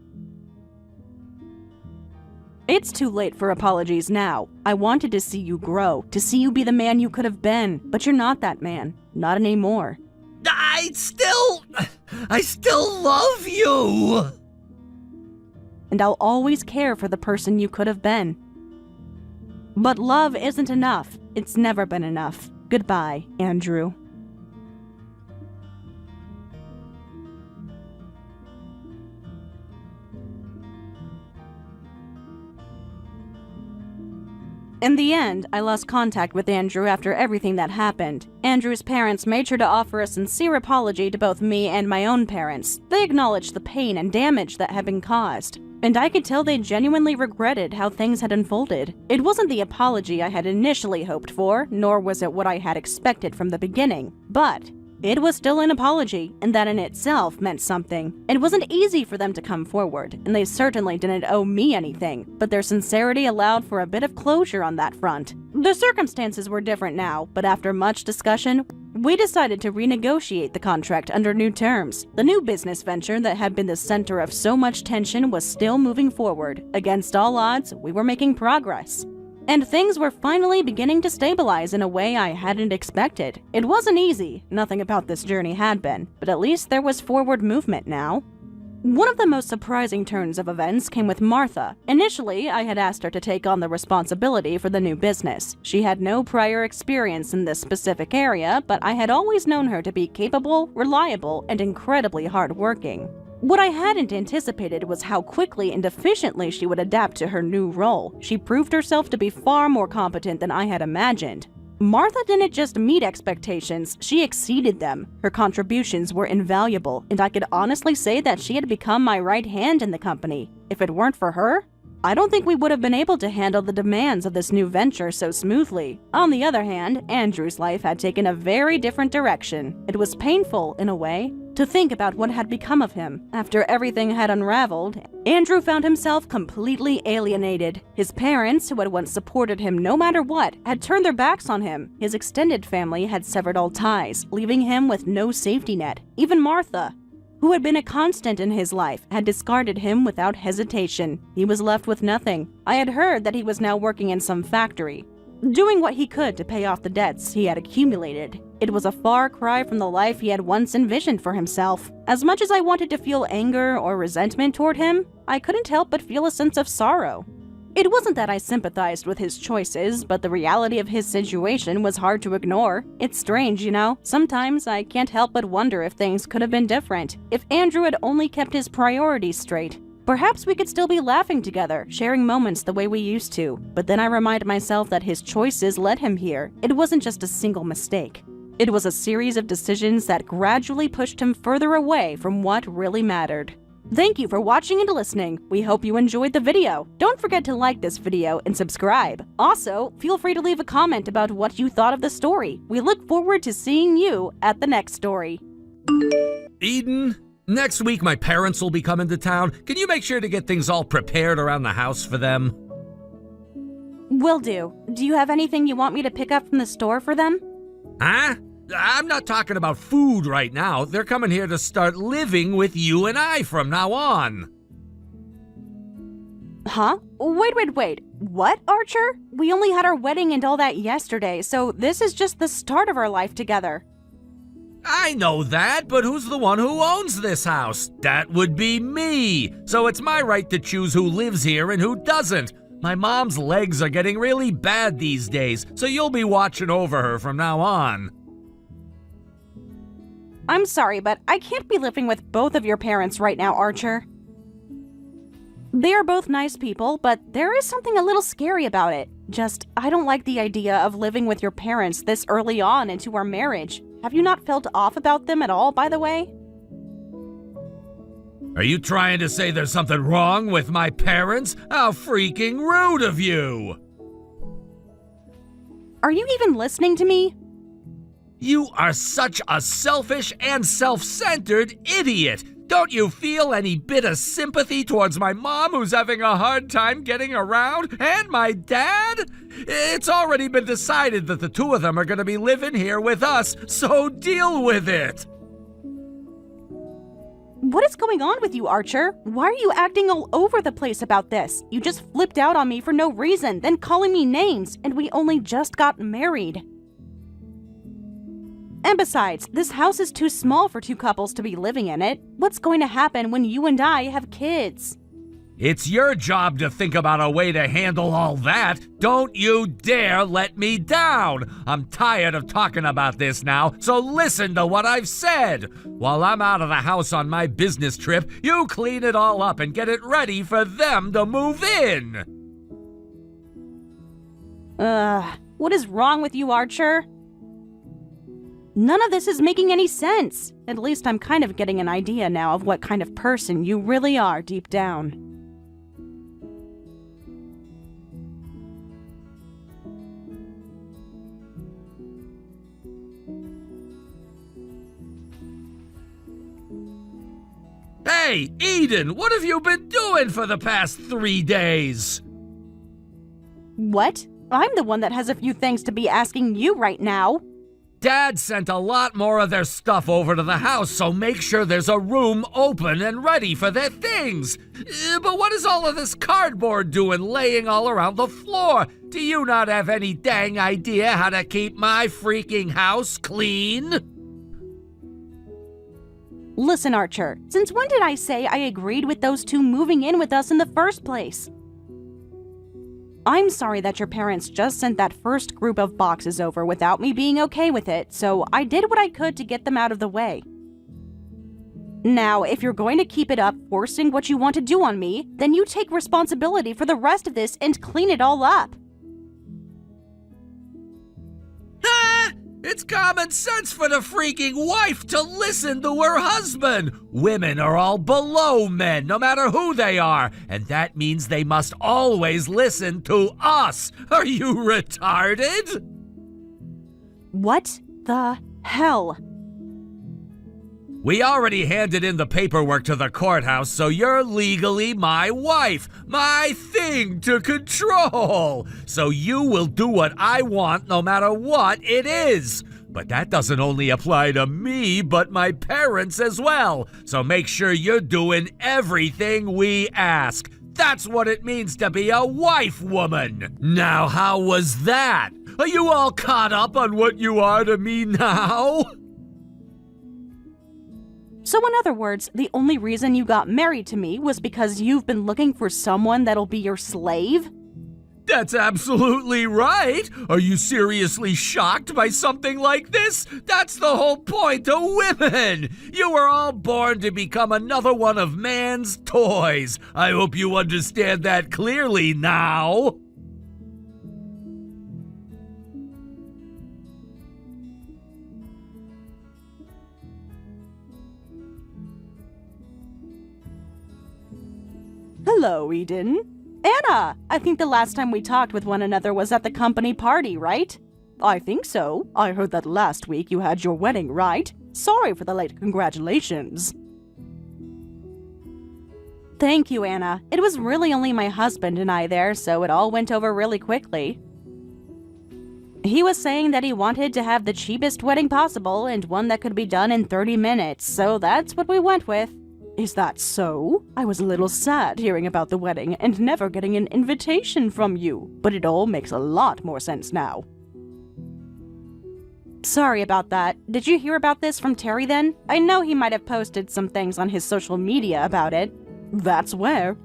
It's too late for apologies now. I wanted to see you grow, to see you be the man you could have been, but you're not that man. Not anymore. I still love you! And I'll always care for the person you could have been. But love isn't enough. It's never been enough. Goodbye, Andrew. In the end, I lost contact with Andrew after everything that happened. Andrew's parents made sure to offer a sincere apology to both me and my own parents. They acknowledged the pain and damage that had been caused, and I could tell they genuinely regretted how things had unfolded. It wasn't the apology I had initially hoped for, nor was it what I had expected from the beginning, but it was still an apology, and that in itself meant something. It wasn't easy for them to come forward, and they certainly didn't owe me anything, but their sincerity allowed for a bit of closure on that front. The circumstances were different now, but after much discussion, we decided to renegotiate the contract under new terms. The new business venture that had been the center of so much tension was still moving forward. Against all odds, we were making progress. And things were finally beginning to stabilize in a way I hadn't expected. It wasn't easy, nothing about this journey had been, but at least there was forward movement now. One of the most surprising turns of events came with Martha. Initially, I had asked her to take on the responsibility for the new business. She had no prior experience in this specific area, but I had always known her to be capable, reliable, and incredibly hardworking. What I hadn't anticipated was how quickly and efficiently she would adapt to her new role. She proved herself to be far more competent than I had imagined. Martha didn't just meet expectations, she exceeded them. Her contributions were invaluable, and I could honestly say that she had become my right hand in the company. If it weren't for her, I don't think we would have been able to handle the demands of this new venture so smoothly. On the other hand, Andrew's life had taken a very different direction. It was painful, in a way, to think about what had become of him. After everything had unraveled, Andrew found himself completely alienated. His parents, who had once supported him no matter what, had turned their backs on him. His extended family had severed all ties, leaving him with no safety net. Even Martha, who had been a constant in his life, had discarded him without hesitation. He was left with nothing. I had heard that he was now working in some factory, doing what he could to pay off the debts he had accumulated. It was a far cry from the life he had once envisioned for himself. As much as I wanted to feel anger or resentment toward him, I couldn't help but feel a sense of sorrow. It wasn't that I sympathized with his choices, but the reality of his situation was hard to ignore. It's strange, you know? Sometimes I can't help but wonder if things could have been different. If Andrew had only kept his priorities straight. Perhaps we could still be laughing together, sharing moments the way we used to. But then I remind myself that his choices led him here. It wasn't just a single mistake. It was a series of decisions that gradually pushed him further away from what really mattered. Thank you for watching and listening. We hope you enjoyed the video. Don't forget to like this video and subscribe. Also, feel free to leave a comment about what you thought of the story. We look forward to seeing you at the next story. Eden, next week my parents will be coming to town. Can you make sure to get things all prepared around the house for them? Will do. Do you have anything you want me to pick up from the store for them? Huh? I'm not talking about food right now. They're coming here to start living with you and I from now on. Huh? Wait. What, Archer? We only had our wedding and all that yesterday, so this is just the start of our life together. I know that, but who's the one who owns this house? That would be me. So it's my right to choose who lives here and who doesn't. My mom's legs are getting really bad these days, so you'll be watching over her from now on. I'm sorry, but I can't be living with both of your parents right now, Archer. They are both nice people, but there is something a little scary about it. I don't like the idea of living with your parents this early on into our marriage. Have you not felt off about them at all, by the way? Are you trying to say there's something wrong with my parents? How freaking rude of you! Are you even listening to me? You are such a selfish and self-centered idiot! Don't you feel any bit of sympathy towards my mom who's having a hard time getting around? And my dad? It's already been decided that the two of them are going to be living here with us, so deal with it! What is going on with you, Archer? Why are you acting all over the place about this? You just flipped out on me for no reason, then calling me names, and we only just got married. And besides, this house is too small for two couples to be living in it. What's going to happen when you and I have kids? It's your job to think about a way to handle all that. Don't you dare let me down. I'm tired of talking about this now, so listen to what I've said. While I'm out of the house on my business trip, you clean it all up and get it ready for them to move in. What is wrong with you, Archer? None of this is making any sense. At least I'm kind of getting an idea now of what kind of person you really are deep down. Hey, Eden, what have you been doing for the past 3 days? What? I'm the one that has a few things to be asking you right now. Dad sent a lot more of their stuff over to the house, so make sure there's a room open and ready for their things. But what is all of this cardboard doing laying all around the floor? Do you not have any dang idea how to keep my freaking house clean? Listen, Archer, since when did I say I agreed with those two moving in with us in the first place? I'm sorry that your parents just sent that first group of boxes over without me being okay with it, so I did what I could to get them out of the way. Now, if you're going to keep it up forcing what you want to do on me, then you take responsibility for the rest of this and clean it all up. It's common sense for the freaking wife to listen to her husband. Women are all below men, no matter who they are, and that means they must always listen to us. Are you retarded? What the hell? We already handed in the paperwork to the courthouse, so you're legally my wife, my thing to control. So you will do what I want no matter what it is. But that doesn't only apply to me, but my parents as well. So make sure you're doing everything we ask. That's what it means to be a wife woman. Now, how was that? Are you all caught up on what you are to me now? So in other words, the only reason you got married to me was because you've been looking for someone that'll be your slave? That's absolutely right. Are you seriously shocked by something like this? That's the whole point of women. You were all born to become another one of man's toys. I hope you understand that clearly now. Hello, Eden. Anna! I think the last time we talked with one another was at the company party, right? I think so. I heard that last week you had your wedding, right? Sorry for the late congratulations. Thank you, Anna. It was really only my husband and I there, so it all went over really quickly. He was saying that he wanted to have the cheapest wedding possible and one that could be done in 30 minutes, so that's what we went with. Is that so? I was a little sad hearing about the wedding and never getting an invitation from you, but it all makes a lot more sense now. Sorry about that. Did you hear about this from Terry then? I know he might have posted some things on his social media about it. That's where.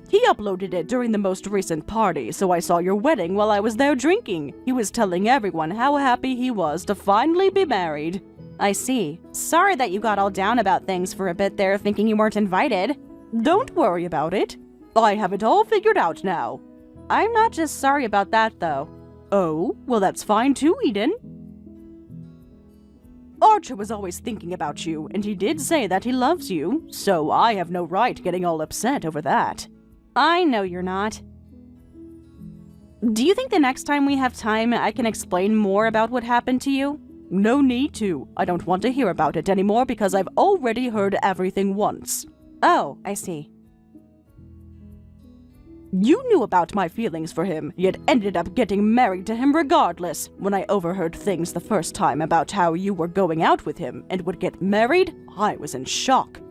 He uploaded it during the most recent party, so I saw your wedding while I was there drinking. He was telling everyone how happy he was to finally be married. I see. Sorry that you got all down about things for a bit there, thinking you weren't invited. Don't worry about it. I have it all figured out now. I'm not just sorry about that, though. Oh, well that's fine too, Eden. Archer was always thinking about you, and he did say that he loves you, so I have no right getting all upset over that. I know you're not. Do you think the next time we have time, I can explain more about what happened to you? No need to. I don't want to hear about it anymore because I've already heard everything once. Oh, I see. You knew about my feelings for him, yet ended up getting married to him regardless. When I overheard things the first time about how you were going out with him and would get married, I was in shock.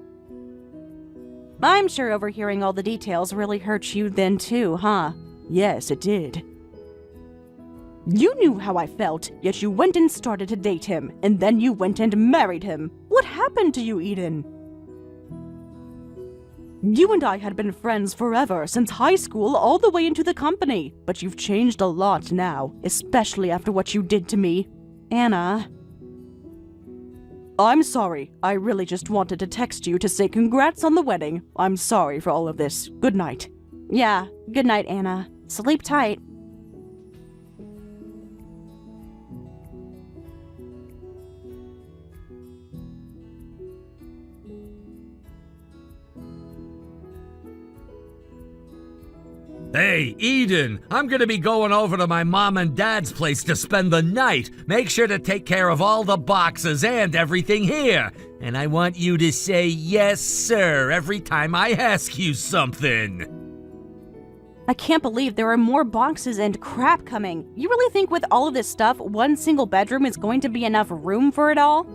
I'm sure overhearing all the details really hurt you then too, huh? Yes, it did. You knew how I felt, yet you went and started to date him, and then you went and married him. What happened to you, Eden? You and I had been friends forever, since high school all the way into the company, but you've changed a lot now, especially after what you did to me. Anna. I'm sorry. I really just wanted to text you to say congrats on the wedding. I'm sorry for all of this. Good night. Yeah, good night, Anna. Sleep tight. Hey, Eden, I'm gonna be going over to my mom and dad's place to spend the night. Make sure to take care of all the boxes and everything here. And I want you to say yes, sir, every time I ask you something. I can't believe there are more boxes and crap coming. You really think with all of this stuff, one single bedroom is going to be enough room for it all?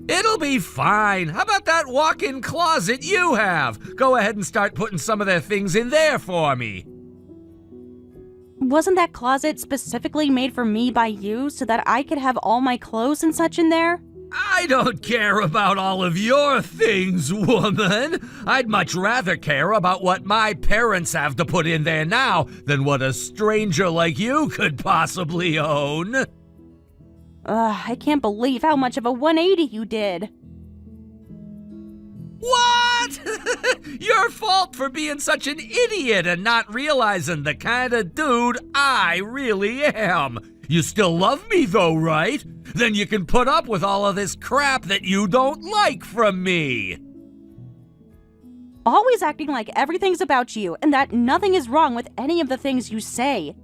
It'll be fine. How about that walk-in closet you have? Go ahead and start putting some of their things in there for me. Wasn't that closet specifically made for me by you so that I could have all my clothes and such in there? I don't care about all of your things, woman. I'd much rather care about what my parents have to put in there now than what a stranger like you could possibly own. I can't believe how much of a 180 you did. What? Your fault for being such an idiot and not realizing the kind of dude I really am. You still love me though, right? Then you can put up with all of this crap that you don't like from me. Always acting like everything's about you and that nothing is wrong with any of the things you say.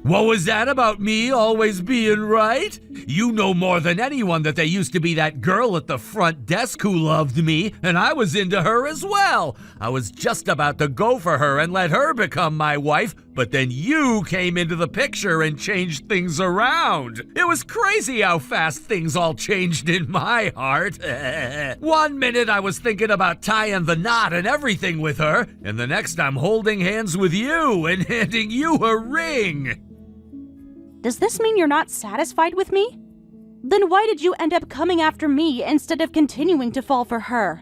What was that about me always being right? You know more than anyone that there used to be that girl at the front desk who loved me, and I was into her as well. I was just about to go for her and let her become my wife, but then you came into the picture and changed things around. It was crazy how fast things all changed in my heart. 1 minute I was thinking about tying the knot and everything with her, and the next I'm holding hands with you and handing you a ring. Does this mean you're not satisfied with me? Then why did you end up coming after me instead of continuing to fall for her?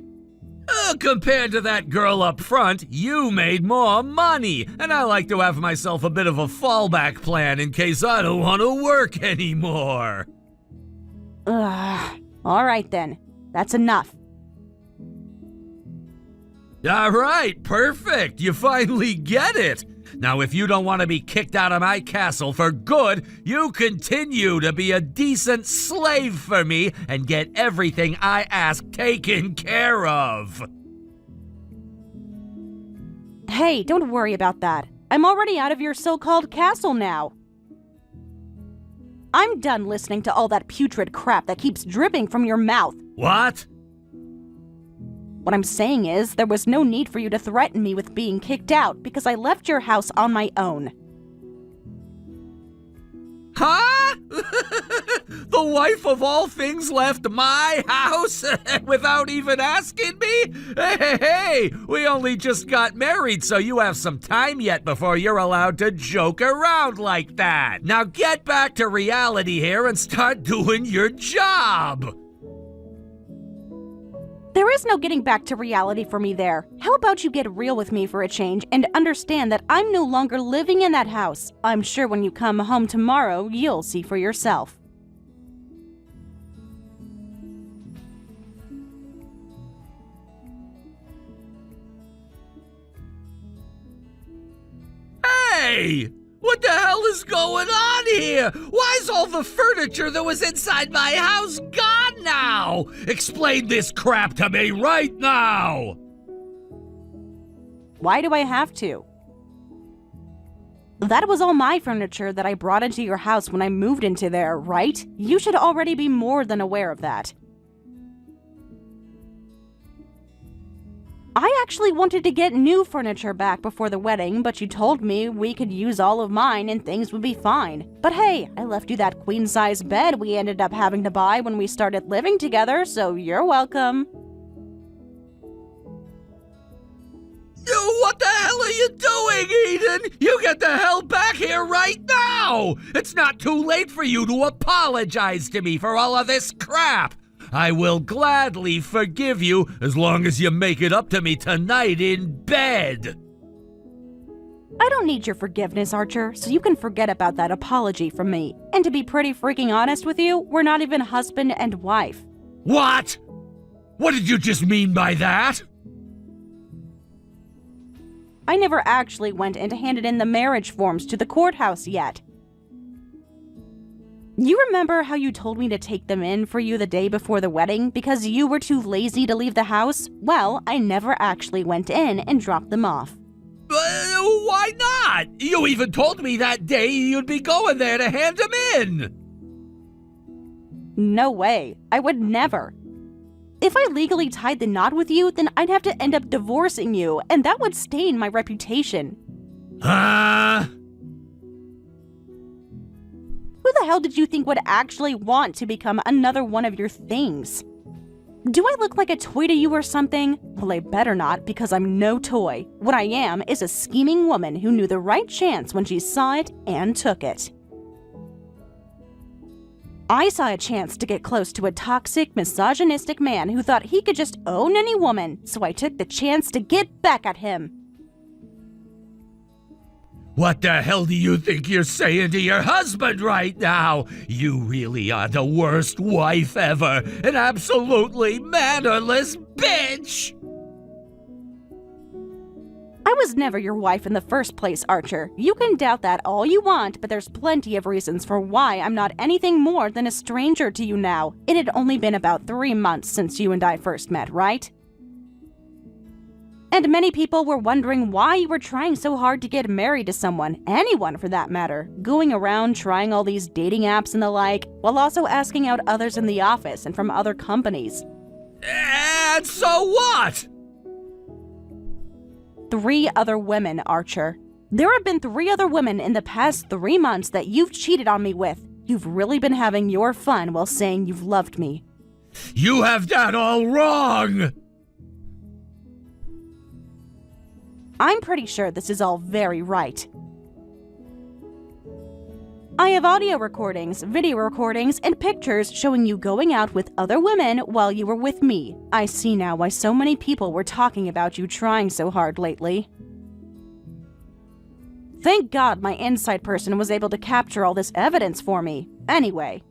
Compared to that girl up front, you made more money, and I like to have myself a bit of a fallback plan in case I don't want to work anymore. All right then. That's enough. All right, perfect. You finally get it. Now, if you don't want to be kicked out of my castle for good, you continue to be a decent slave for me and get everything I ask taken care of. Hey, don't worry about that. I'm already out of your so-called castle now. I'm done listening to all that putrid crap that keeps dripping from your mouth. What? What I'm saying is, there was no need for you to threaten me with being kicked out because I left your house on my own. Huh? The wife of all things left my house without even asking me? Hey, we only just got married, so you have some time yet before you're allowed to joke around like that. Now get back to reality here and start doing your job. There is no getting back to reality for me there. How about you get real with me for a change and understand that I'm no longer living in that house? I'm sure when you come home tomorrow, you'll see for yourself. Hey! What the hell is going on here? Why is all the furniture that was inside my house gone now? Explain this crap to me right now! Why do I have to? That was all my furniture that I brought into your house when I moved into there, right? You should already be more than aware of that. I actually wanted to get new furniture back before the wedding, but you told me we could use all of mine and things would be fine. But hey, I left you that queen-size bed we ended up having to buy when we started living together, so you're welcome. What the hell are you doing, Eden? You get the hell back here right now! It's not too late for you to apologize to me for all of this crap! I will gladly forgive you as long as you make it up to me tonight in bed. I don't need your forgiveness, Archer, so you can forget about that apology from me. And to be pretty freaking honest with you, we're not even husband and wife. What? What did you just mean by that? I never actually went and handed in the marriage forms to the courthouse yet. You remember how you told me to take them in for you the day before the wedding because you were too lazy to leave the house? Well, I never actually went in and dropped them off. Why not? You even told me that day you'd be going there to hand them in. No way. I would never. If I legally tied the knot with you, then I'd have to end up divorcing you, and that would stain my reputation. Huh? Who the hell did you think would actually want to become another one of your things? Do I look like a toy to you or something? Well, I better not, because I'm no toy. What I am is a scheming woman who knew the right chance when she saw it and took it. I saw a chance to get close to a toxic, misogynistic man who thought he could just own any woman, so I took the chance to get back at him. What the hell do you think you're saying to your husband right now? You really are the worst wife ever, an absolutely mannerless bitch! I was never your wife in the first place, Archer. You can doubt that all you want, but there's plenty of reasons for why I'm not anything more than a stranger to you now. It had only been about 3 months since you and I first met, right? And many people were wondering why you were trying so hard to get married to someone, anyone for that matter, going around trying all these dating apps and the like, while also asking out others in the office and from other companies. And so what? 3 other women, Archer. There have been 3 other women in the past 3 months that you've cheated on me with. You've really been having your fun while saying you've loved me. You have that all wrong! I'm pretty sure this is all very right. I have audio recordings, video recordings, and pictures showing you going out with other women while you were with me. I see now why so many people were talking about you trying so hard lately. Thank God my inside person was able to capture all this evidence for me. Anyway.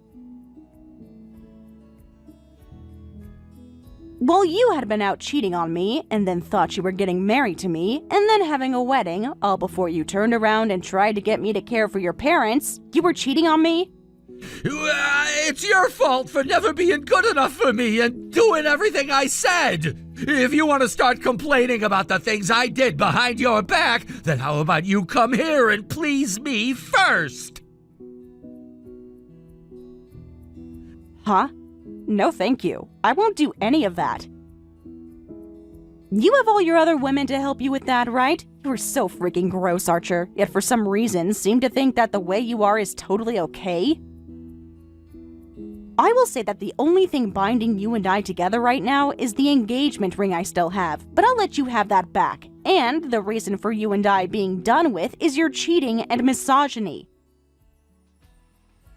While you had been out cheating on me, and then thought you were getting married to me, and then having a wedding, all before you turned around and tried to get me to care for your parents, you were cheating on me? It's your fault for never being good enough for me and doing everything I said. If you want to start complaining about the things I did behind your back, then how about you come here and please me first? Huh? No thank you. I won't do any of that. You have all your other women to help you with that, right? You're so freaking gross, Archer, yet for some reason seem to think that the way you are is totally okay. I will say that the only thing binding you and I together right now is the engagement ring I still have, but I'll let you have that back. And the reason for you and I being done with is your cheating and misogyny.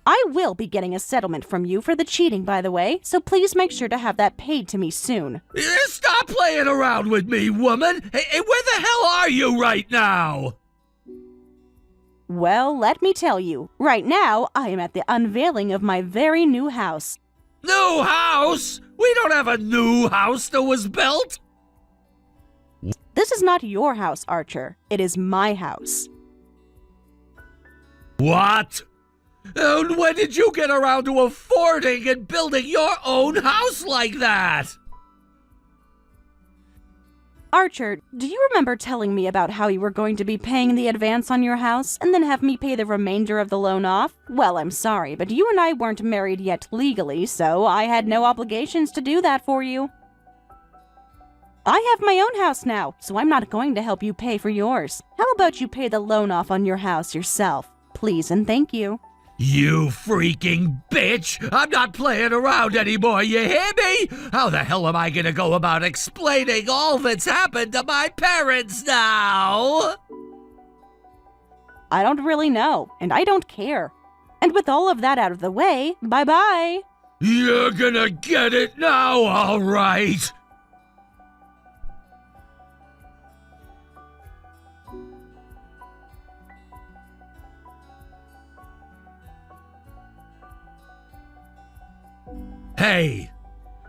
I will be getting a settlement from you for the cheating, by the way, so please make sure to have that paid to me soon. Stop playing around with me, woman! Hey, where the hell are you right now? Well, let me tell you, right now I am at the unveiling of my very new house. New house? We don't have a new house that was built! This is not your house, Archer. It is my house. What? And when did you get around to affording and building your own house like that? Archer, do you remember telling me about how you were going to be paying the advance on your house and then have me pay the remainder of the loan off? Well, I'm sorry, but you and I weren't married yet legally, so I had no obligations to do that for you. I have my own house now, so I'm not going to help you pay for yours. How about you pay the loan off on your house yourself? Please and thank you. You freaking bitch! I'm not playing around anymore, you hear me? How the hell am I gonna go about explaining all that's happened to my parents now? I don't really know, and I don't care. And with all of that out of the way, bye-bye. You're gonna get it now, all right? Hey,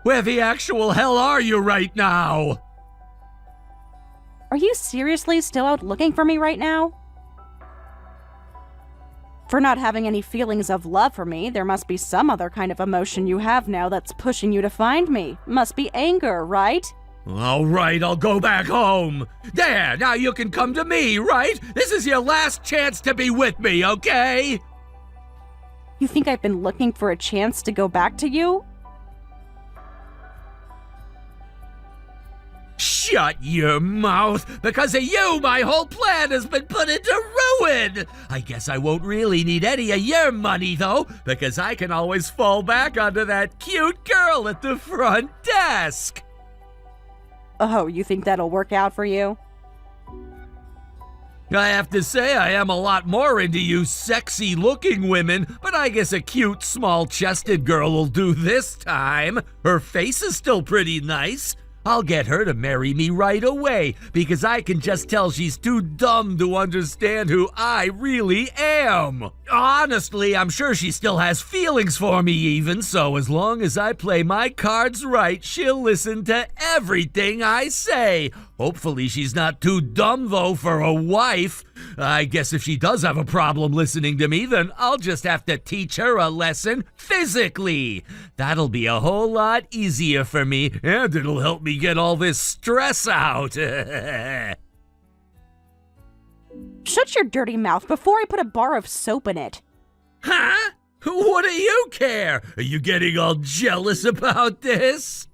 where the actual hell are you right now? Are you seriously still out looking for me right now? For not having any feelings of love for me, there must be some other kind of emotion you have now that's pushing you to find me. Must be anger, right? All right, I'll go back home. There, now you can come to me, right? This is your last chance to be with me, okay? You think I've been looking for a chance to go back to you? Shut your mouth! Because of you, my whole plan has been put into ruin! I guess I won't really need any of your money, though, because I can always fall back onto that cute girl at the front desk! Oh, you think that'll work out for you? I have to say I am a lot more into you sexy-looking women, but I guess a cute, small-chested girl will do this time. Her face is still pretty nice. I'll get her to marry me right away, because I can just tell she's too dumb to understand who I really am. Honestly, I'm sure she still has feelings for me even, so as long as I play my cards right, she'll listen to everything I say. Hopefully she's not too dumb, though, for a wife. I guess if she does have a problem listening to me, then I'll just have to teach her a lesson physically. That'll be a whole lot easier for me, and it'll help me get all this stress out. Shut your dirty mouth before I put a bar of soap in it. Huh? What do you care? Are you getting all jealous about this?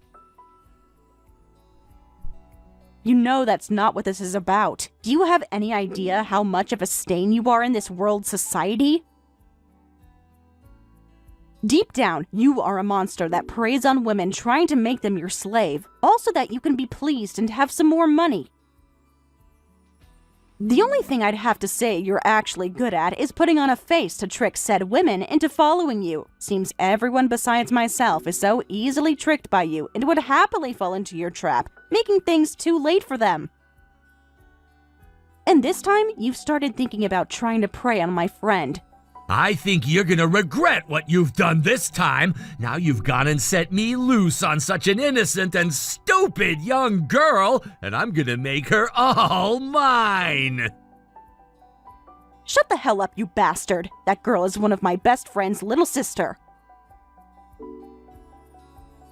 You know that's not what this is about. Do you have any idea how much of a stain you are in this world's society? Deep down, you are a monster that preys on women trying to make them your slave, also that you can be pleased and have some more money. The only thing I'd have to say you're actually good at is putting on a face to trick said women into following you. Seems everyone besides myself is so easily tricked by you and would happily fall into your trap, making things too late for them. And this time, you've started thinking about trying to prey on my friend. I think you're gonna regret what you've done this time. Now you've gone and set me loose on such an innocent and stupid young girl, and I'm gonna make her all mine. Shut the hell up, you bastard. That girl is one of my best friend's little sister.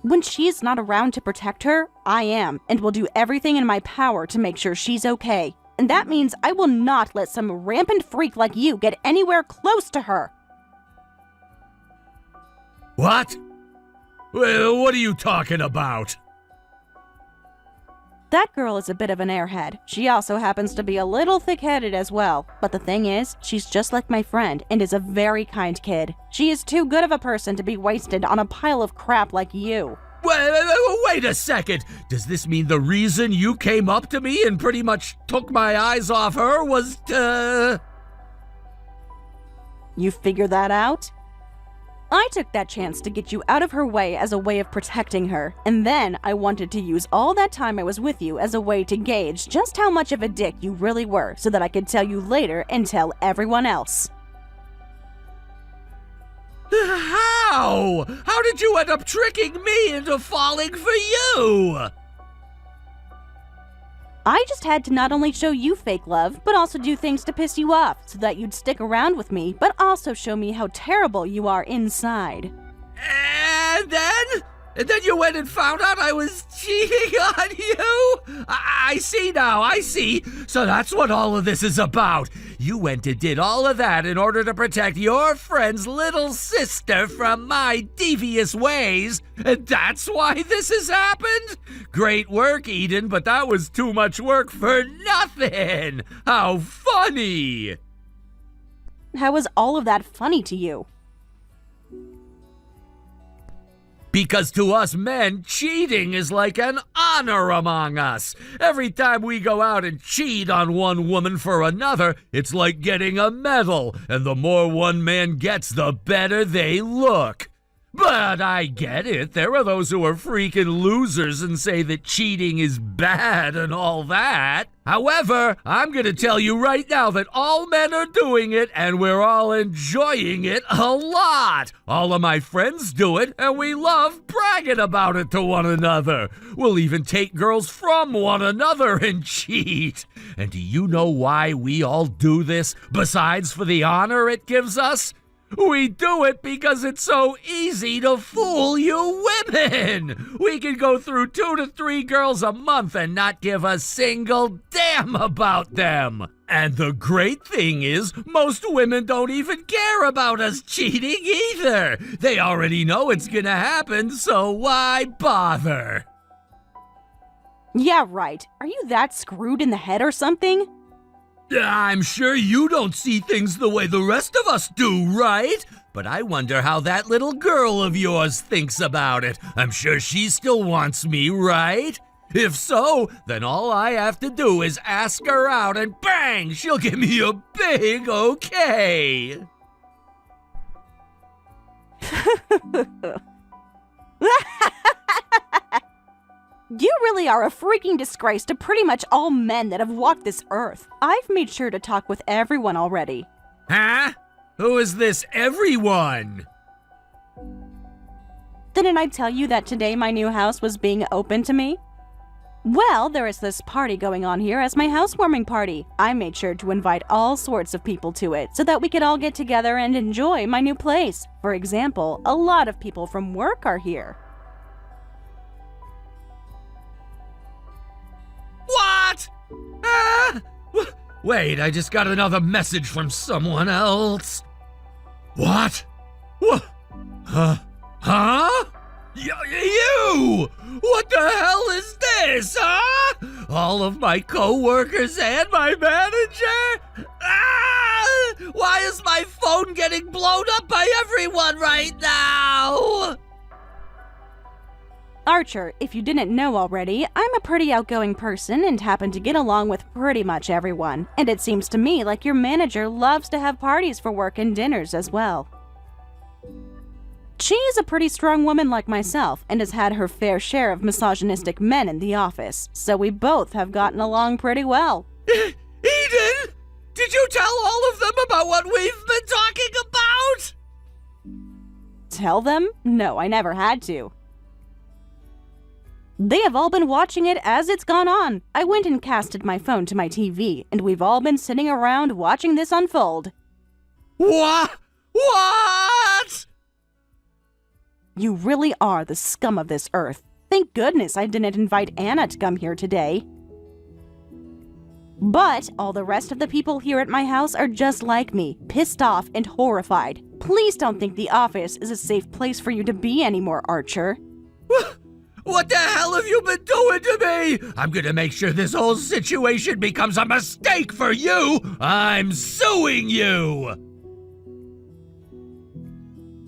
When she's not around to protect her, I am, and will do everything in my power to make sure she's okay. And that means I will not let some rampant freak like you get anywhere close to her. What? Well, what are you talking about? That girl is a bit of an airhead. She also happens to be a little thick-headed as well. But the thing is, she's just like my friend and is a very kind kid. She is too good of a person to be wasted on a pile of crap like you. Wait a second. Does this mean the reason you came up to me and pretty much took my eyes off her was to... You figure that out? I took that chance to get you out of her way as a way of protecting her, and then I wanted to use all that time I was with you as a way to gauge just how much of a dick you really were so that I could tell you later and tell everyone else. How? How did you end up tricking me into falling for you? I just had to not only show you fake love, but also do things to piss you off so that you'd stick around with me, but also show me how terrible you are inside. And then? And then you went and found out I was cheating on you? I see now, I see. So that's what all of this is about. You went and did all of that in order to protect your friend's little sister from my devious ways. And that's why this has happened? Great work, Eden, but that was too much work for nothing. How funny. How is all of that funny to you? Because to us men, cheating is like an honor among us. Every time we go out and cheat on one woman for another, it's like getting a medal, and the more one man gets, the better they look. But I get it. There are those who are freaking losers and say that cheating is bad and all that. However, I'm going to tell you right now that all men are doing it and we're all enjoying it a lot. All of my friends do it and we love bragging about it to one another. We'll even take girls from one another and cheat. And do you know why we all do this, besides for the honor it gives us? We do it because it's so easy to fool you women. We can go through 2 to 3 girls a month and not give a single damn about them. And the great thing is, most women don't even care about us cheating either. They already know it's gonna happen, so why bother? Yeah, right. Are you that screwed in the head or something? I'm sure you don't see things the way the rest of us do, right? But I wonder how that little girl of yours thinks about it. I'm sure she still wants me, right? If so, then all I have to do is ask her out and bang, she'll give me a big okay. You really are a freaking disgrace to pretty much all men that have walked this earth. I've made sure to talk with everyone already. Huh? Who is this everyone? Didn't I tell you that today my new house was being open to me? Well, there is this party going on here as my housewarming party. I made sure to invite all sorts of people to it so that we could all get together and enjoy my new place. For example, a lot of people from work are here. What? Wait, I just got another message from someone else. What? What? Huh? You! What the hell is this, huh? All of my co-workers and my manager? Ah! Why is my phone getting blown up by everyone right now? Archer, if you didn't know already, I'm a pretty outgoing person and happen to get along with pretty much everyone. And it seems to me like your manager loves to have parties for work and dinners as well. She is a pretty strong woman like myself and has had her fair share of misogynistic men in the office, so we both have gotten along pretty well. Eden! Did you tell all of them about what we've been talking about? Tell them? No, I never had to. They have all been watching it as it's gone on. I went and casted my phone to my TV, and we've all been sitting around watching this unfold. What? What? You really are the scum of this earth. Thank goodness I didn't invite Anna to come here today. But all the rest of the people here at my house are just like me, pissed off and horrified. Please don't think the office is a safe place for you to be anymore, Archer. What the hell have you been doing to me? I'm gonna make sure this whole situation becomes a mistake for you. I'm suing you.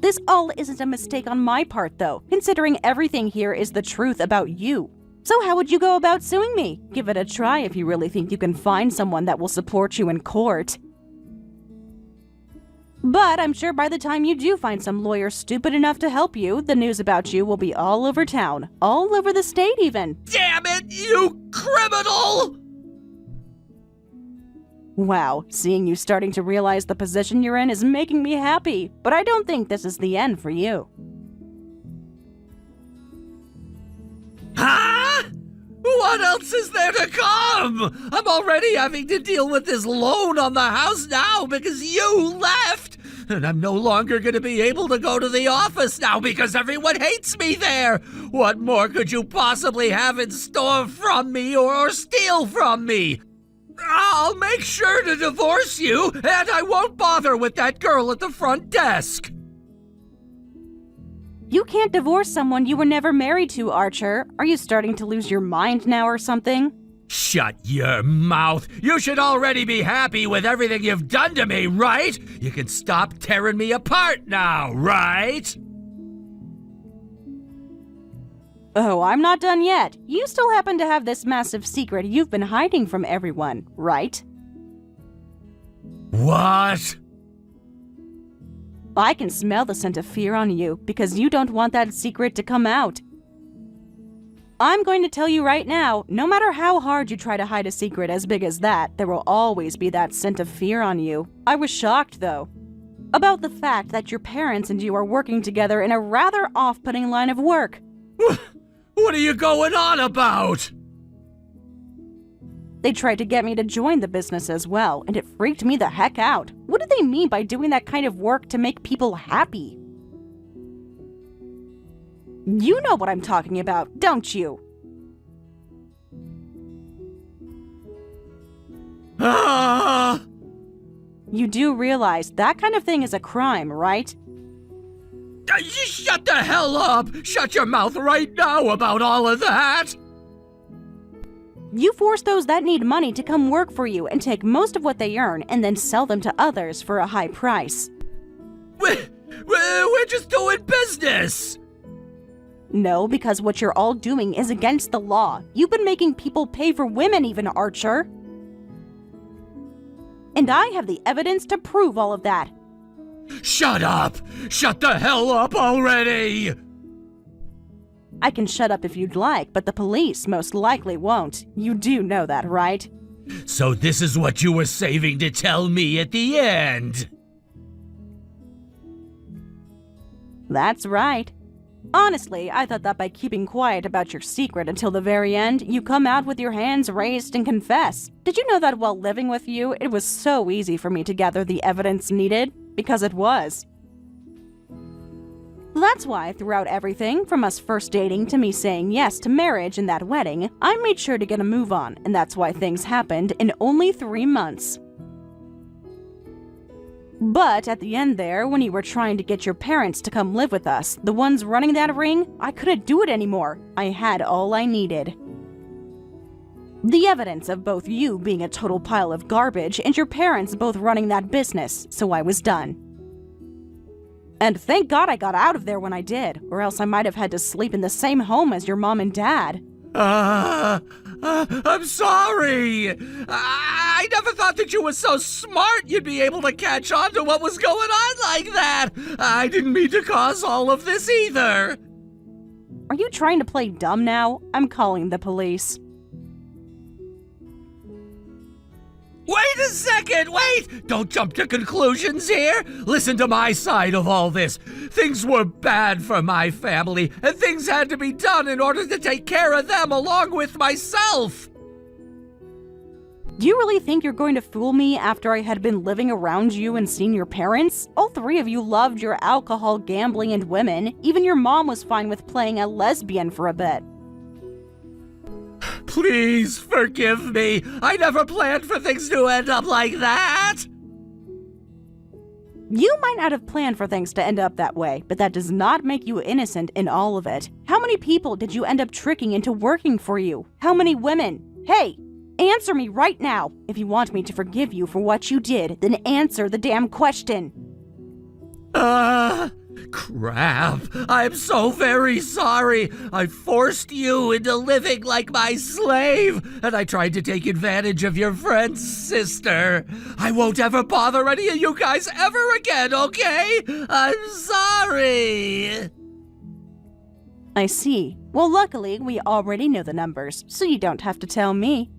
This all isn't a mistake on my part, though, considering everything here is the truth about you. So how would you go about suing me? Give it a try if you really think you can find someone that will support you in court. But I'm sure by the time you do find some lawyer stupid enough to help you, the news about you will be all over town. All over the state, even. Damn it, you criminal! Wow, seeing you starting to realize the position you're in is making me happy, but I don't think this is the end for you. Huh? What else is there to come? I'm already having to deal with this loan on the house now because you left. And I'm no longer going to be able to go to the office now because everyone hates me there. What more could you possibly have in store from me or steal from me? I'll make sure to divorce you, and I won't bother with that girl at the front desk. You can't divorce someone you were never married to, Archer. Are you starting to lose your mind now or something? Shut your mouth. You should already be happy with everything you've done to me, right? You can stop tearing me apart now, right? Oh, I'm not done yet. You still happen to have this massive secret you've been hiding from everyone, right? What? I can smell the scent of fear on you because you don't want that secret to come out. I'm going to tell you right now, no matter how hard you try to hide a secret as big as that, there will always be that scent of fear on you. I was shocked, though, about the fact that your parents and you are working together in a rather off-putting line of work. What are you going on about? They tried to get me to join the business as well, and it freaked me the heck out. What do they mean by doing that kind of work to make people happy? You know what I'm talking about, don't you? Ah! You do realize that kind of thing is a crime, right? You shut the hell up! Shut your mouth right now about all of that! You force those that need money to come work for you and take most of what they earn and then sell them to others for a high price. We're just doing business! No, because what you're all doing is against the law. You've been making people pay for women even, Archer. And I have the evidence to prove all of that. Shut up! Shut the hell up already! I can shut up if you'd like, but the police most likely won't. You do know that, right? So this is what you were saving to tell me at the end? That's right. Honestly, I thought that by keeping quiet about your secret until the very end, you come out with your hands raised and confess. Did you know that while living with you, it was so easy for me to gather the evidence needed? Because it was. That's why, throughout everything, from us first dating to me saying yes to marriage and that wedding, I made sure to get a move on, and that's why things happened in only 3 months. But at the end there, when you were trying to get your parents to come live with us, the ones running that ring, I couldn't do it anymore. I had all I needed. The evidence of both you being a total pile of garbage and your parents both running that business, so I was done. And thank God I got out of there when I did, or else I might have had to sleep in the same home as your mom and dad. I'm sorry. I never thought that you were so smart you'd be able to catch on to what was going on like that. I didn't mean to cause all of this either. Are you trying to play dumb now? I'm calling the police. Wait a second, wait! Don't jump to conclusions here. Listen to my side of all this. Things were bad for my family, and things had to be done in order to take care of them along with myself. Do you really think you're going to fool me after I had been living around you and seen your parents? All 3 of you loved your alcohol, gambling, and women. Even your mom was fine with playing a lesbian for a bit. Please forgive me. I never planned for things to end up like that. You might not have planned for things to end up that way, but that does not make you innocent in all of it. How many people did you end up tricking into working for you? How many women? Hey, answer me right now. If you want me to forgive you for what you did, then answer the damn question. Crap. I'm so very sorry. I forced you into living like my slave, and I tried to take advantage of your friend's sister. I won't ever bother any of you guys ever again, okay? I'm sorry. I see. Well, luckily, we already know the numbers, so you don't have to tell me.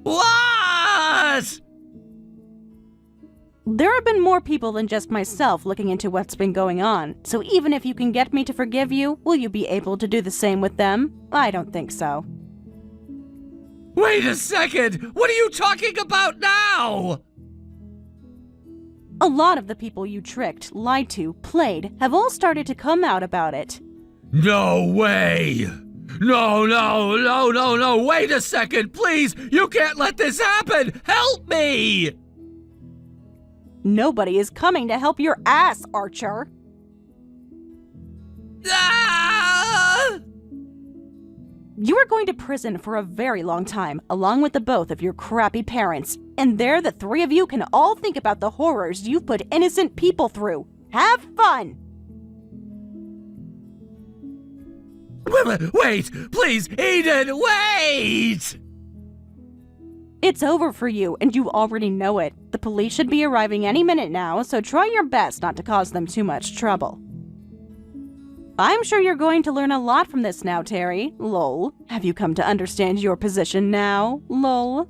What? There have been more people than just myself looking into what's been going on, so even if you can get me to forgive you, will you be able to do the same with them? I don't think so. Wait a second! What are you talking about now? A lot of the people you tricked, lied to, played have all started to come out about it. No way! No, wait a second, please! You can't let this happen! Help me! Nobody is coming to help your ass, Archer. Ah! You are going to prison for a very long time, along with the both of your crappy parents. And there the three of you can all think about the horrors you've put innocent people through. Have fun! Wait, please, Eden, wait! It's over for you, and you already know it. The police should be arriving any minute now, so try your best not to cause them too much trouble. I'm sure you're going to learn a lot from this now, Terry. Lol. Have you come to understand your position now? Lol.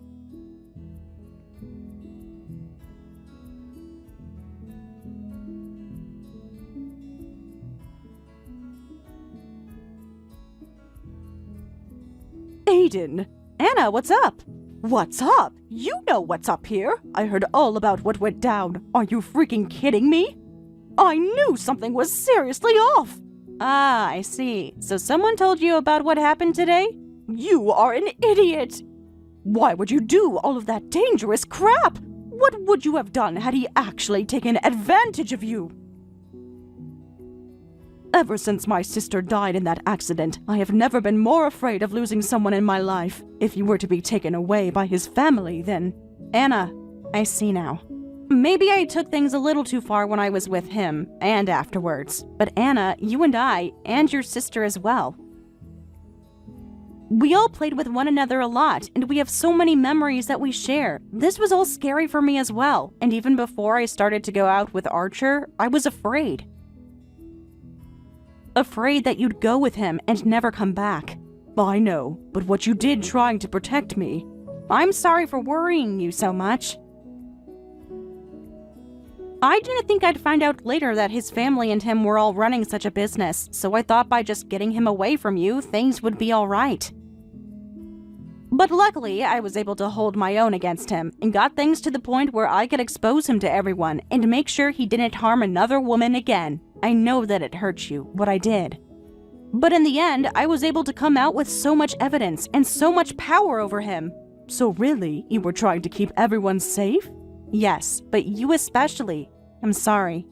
Aiden. Anna, what's up? What's up? You know what's up here. I heard all about what went down. Are you freaking kidding me? I knew something was seriously off. Ah, I see. So someone told you about what happened today? You are an idiot! Why would you do all of that dangerous crap? What would you have done had he actually taken advantage of you? Ever since my sister died in that accident, I have never been more afraid of losing someone in my life. If he were to be taken away by his family, then... Anna, I see now. Maybe I took things a little too far when I was with him, and afterwards. But Anna, you and I, and your sister as well. We all played with one another a lot, and we have so many memories that we share. This was all scary for me as well, and even before I started to go out with Archer, I was afraid. Afraid that you'd go with him and never come back. I know, but what you did trying to protect me. I'm sorry for worrying you so much. I didn't think I'd find out later that his family and him were all running such a business, so I thought by just getting him away from you, things would be alright. But luckily, I was able to hold my own against him, and got things to the point where I could expose him to everyone, and make sure he didn't harm another woman again. I know that it hurt you, what I did. But in the end, I was able to come out with so much evidence, and so much power over him. So really, you were trying to keep everyone safe? Yes, but you especially. I'm sorry.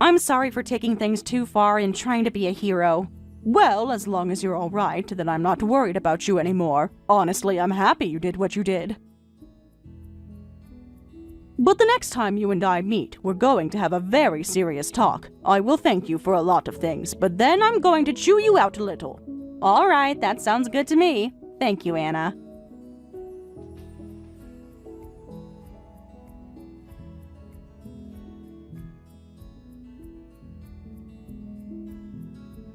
I'm sorry for taking things too far and trying to be a hero. Well, as long as you're alright, then I'm not worried about you anymore. Honestly, I'm happy you did what you did. But the next time you and I meet, we're going to have a very serious talk. I will thank you for a lot of things, but then I'm going to chew you out a little. Alright, that sounds good to me. Thank you, Anna.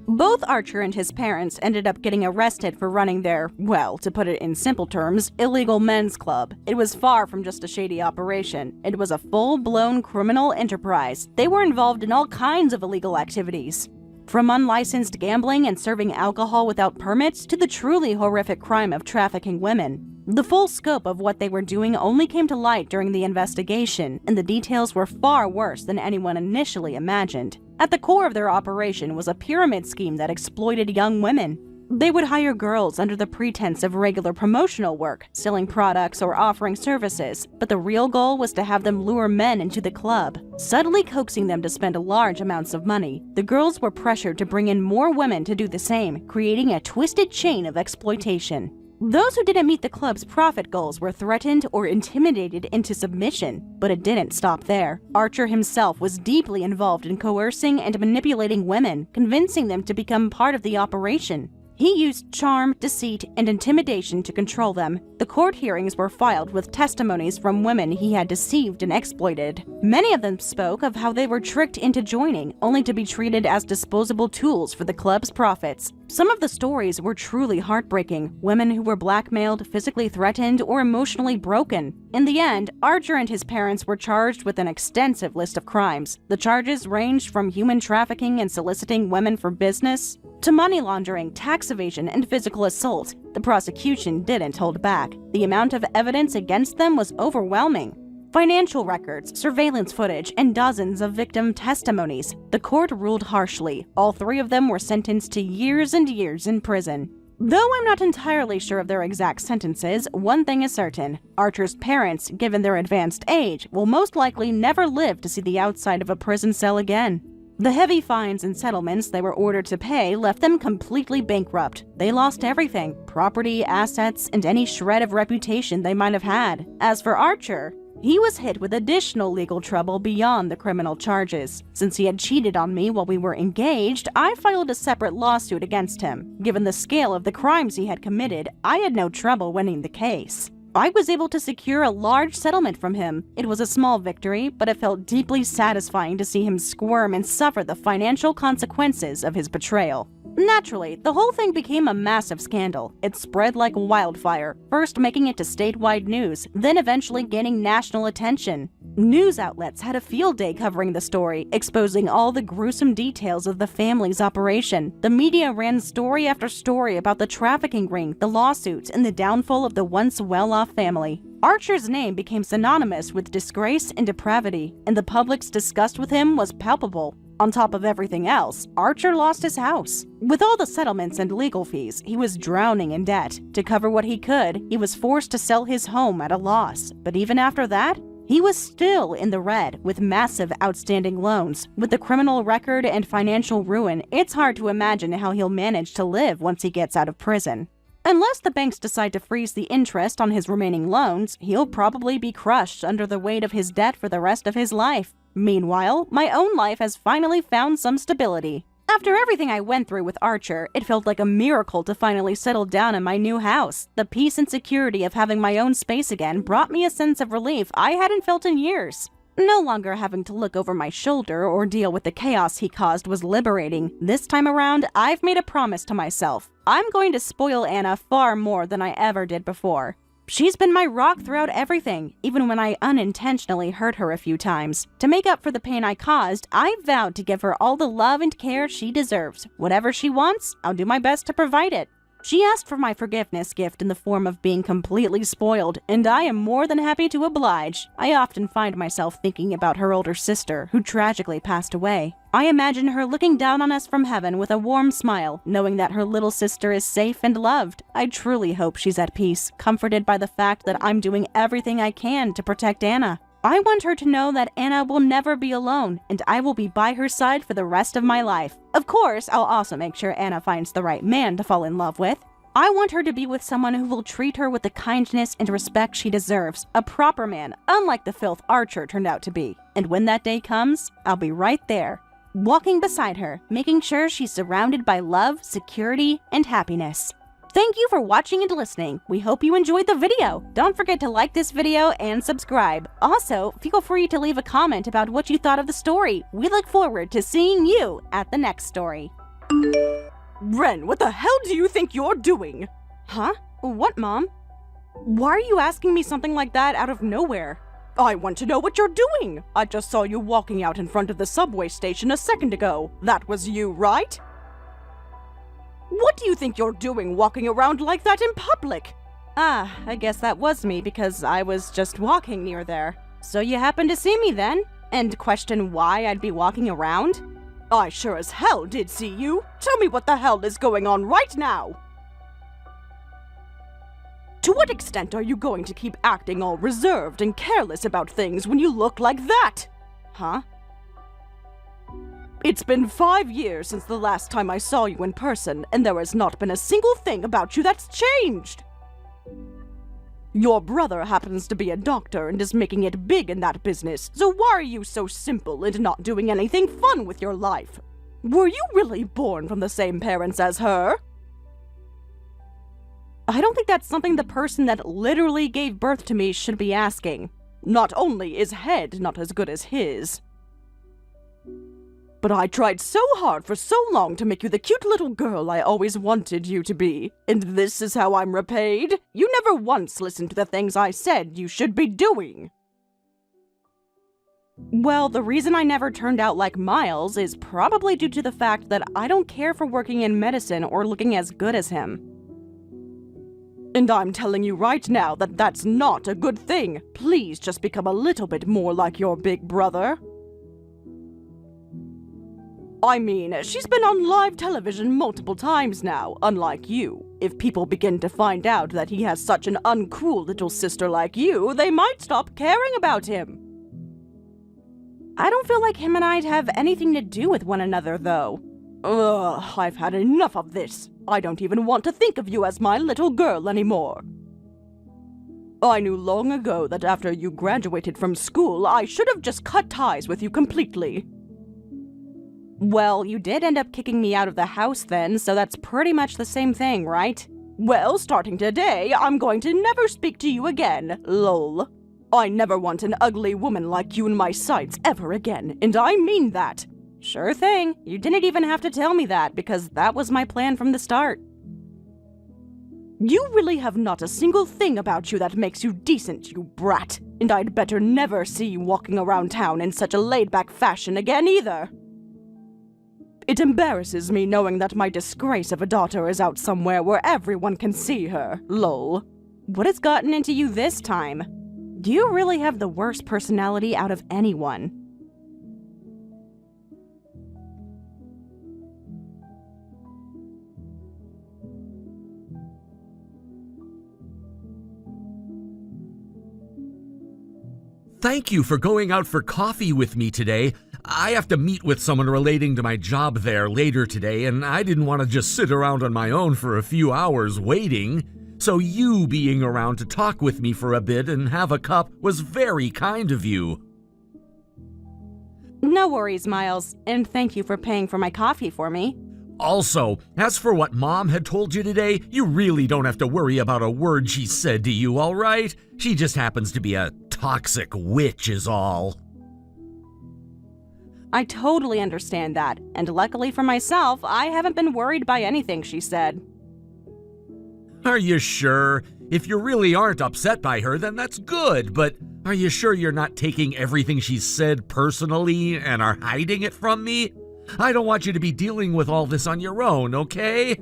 Both Archer and his parents ended up getting arrested for running their, well, to put it in simple terms, illegal men's club. It was far from just a shady operation. It was a full-blown criminal enterprise. They were involved in all kinds of illegal activities. From unlicensed gambling and serving alcohol without permits to the truly horrific crime of trafficking women. The full scope of what they were doing only came to light during the investigation, and the details were far worse than anyone initially imagined. At the core of their operation was a pyramid scheme that exploited young women. They would hire girls under the pretense of regular promotional work, selling products or offering services, but the real goal was to have them lure men into the club, subtly coaxing them to spend large amounts of money. The girls were pressured to bring in more women to do the same, creating a twisted chain of exploitation. Those who didn't meet the club's profit goals were threatened or intimidated into submission, but it didn't stop there. Archer himself was deeply involved in coercing and manipulating women, convincing them to become part of the operation. He used charm, deceit, and intimidation to control them. The court hearings were filed with testimonies from women he had deceived and exploited. Many of them spoke of how they were tricked into joining, only to be treated as disposable tools for the club's profits. Some of the stories were truly heartbreaking. Women who were blackmailed, physically threatened, or emotionally broken. In the end, Archer and his parents were charged with an extensive list of crimes. The charges ranged from human trafficking and soliciting women for business to money laundering, tax evasion, and physical assault. The prosecution didn't hold back. The amount of evidence against them was overwhelming. Financial records, surveillance footage, and dozens of victim testimonies. The court ruled harshly. All three of them were sentenced to years and years in prison. Though I'm not entirely sure of their exact sentences, one thing is certain. Archer's parents, given their advanced age, will most likely never live to see the outside of a prison cell again. The heavy fines and settlements they were ordered to pay left them completely bankrupt. They lost everything: property, assets, and any shred of reputation they might have had. As for Archer, he was hit with additional legal trouble beyond the criminal charges. Since he had cheated on me while we were engaged, I filed a separate lawsuit against him. Given the scale of the crimes he had committed, I had no trouble winning the case. I was able to secure a large settlement from him. It was a small victory, but it felt deeply satisfying to see him squirm and suffer the financial consequences of his betrayal. Naturally, the whole thing became a massive scandal. It spread like wildfire, first making it to statewide news, then eventually gaining national attention. News outlets had a field day covering the story, exposing all the gruesome details of the family's operation. The media ran story after story about the trafficking ring, the lawsuits, and the downfall of the once well-off family. Archer's name became synonymous with disgrace and depravity, and the public's disgust with him was palpable. On top of everything else, Archer lost his house. With all the settlements and legal fees, he was drowning in debt. To cover what he could, he was forced to sell his home at a loss. But even after that, he was still in the red, with massive outstanding loans. With the criminal record and financial ruin, it's hard to imagine how he'll manage to live once he gets out of prison. Unless the banks decide to freeze the interest on his remaining loans, he'll probably be crushed under the weight of his debt for the rest of his life. Meanwhile, my own life has finally found some stability. After everything I went through with Archer, it felt like a miracle to finally settle down in my new house. The peace and security of having my own space again brought me a sense of relief I hadn't felt in years. No longer having to look over my shoulder or deal with the chaos he caused was liberating. This time around, I've made a promise to myself. I'm going to spoil Anna far more than I ever did before. She's been my rock throughout everything, even when I unintentionally hurt her a few times. To make up for the pain I caused, I vowed to give her all the love and care she deserves. Whatever she wants, I'll do my best to provide it. She asked for my forgiveness gift in the form of being completely spoiled, and I am more than happy to oblige. I often find myself thinking about her older sister, who tragically passed away. I imagine her looking down on us from heaven with a warm smile, knowing that her little sister is safe and loved. I truly hope she's at peace, comforted by the fact that I'm doing everything I can to protect Anna. I want her to know that Anna will never be alone, and I will be by her side for the rest of my life. Of course, I'll also make sure Anna finds the right man to fall in love with. I want her to be with someone who will treat her with the kindness and respect she deserves. A proper man, unlike the filth Archer turned out to be. And when that day comes, I'll be right there, walking beside her, making sure she's surrounded by love, security, and happiness. Thank you for watching and listening. We hope you enjoyed the video. Don't forget to like this video and subscribe. Also, feel free to leave a comment about what you thought of the story. We look forward to seeing you at the next story. Ren, what the hell do you think you're doing? Huh? What, Mom? Why are you asking me something like that out of nowhere? I want to know what you're doing. I just saw you walking out in front of the subway station a second ago. That was you, right? What do you think you're doing walking around like that in public? Ah, I guess that was me because I was just walking near there. So you happened to see me then? And question why I'd be walking around? I sure as hell did see you. Tell me what the hell is going on right now. To what extent are you going to keep acting all reserved and careless about things when you look like that? Huh? It's been 5 years since the last time I saw you in person, and there has not been a single thing about you that's changed. Your brother happens to be a doctor and is making it big in that business, so why are you so simple and not doing anything fun with your life? Were you really born from the same parents as her? I don't think that's something the person that literally gave birth to me should be asking. Not only is head not as good as his, but I tried so hard for so long to make you the cute little girl I always wanted you to be. And this is how I'm repaid? You never once listened to the things I said you should be doing. Well, the reason I never turned out like Miles is probably due to the fact that I don't care for working in medicine or looking as good as him. And I'm telling you right now that that's not a good thing. Please just become a little bit more like your big brother. I mean, she's been on live television multiple times now, unlike you. If people begin to find out that he has such an uncool little sister like you, they might stop caring about him. I don't feel like him and I'd have anything to do with one another, though. Ugh, I've had enough of this. I don't even want to think of you as my little girl anymore. I knew long ago that after you graduated from school, I should have just cut ties with you completely. Well, you did end up kicking me out of the house then, so that's pretty much the same thing, right? Well, starting today, I'm going to never speak to you again, lol. I never want an ugly woman like you in my sights ever again, and I mean that. Sure thing. You didn't even have to tell me that, because that was my plan from the start. You really have not a single thing about you that makes you decent, you brat. And I'd better never see you walking around town in such a laid-back fashion again either. It embarrasses me knowing that my disgrace of a daughter is out somewhere where everyone can see her, lol. What has gotten into you this time? You really have the worst personality out of anyone. Thank you for going out for coffee with me today. I have to meet with someone relating to my job there later today, and I didn't want to just sit around on my own for a few hours waiting. So you being around to talk with me for a bit and have a cup was very kind of you. No worries, Miles, and thank you for paying for my coffee for me. Also, as for what Mom had told you today, you really don't have to worry about a word she said to you, all right? She just happens to be a toxic witch is all. I totally understand that, and luckily for myself, I haven't been worried by anything she said. Are you sure? If you really aren't upset by her, then that's good, but are you sure you're not taking everything she said personally and are hiding it from me? I don't want you to be dealing with all this on your own, okay?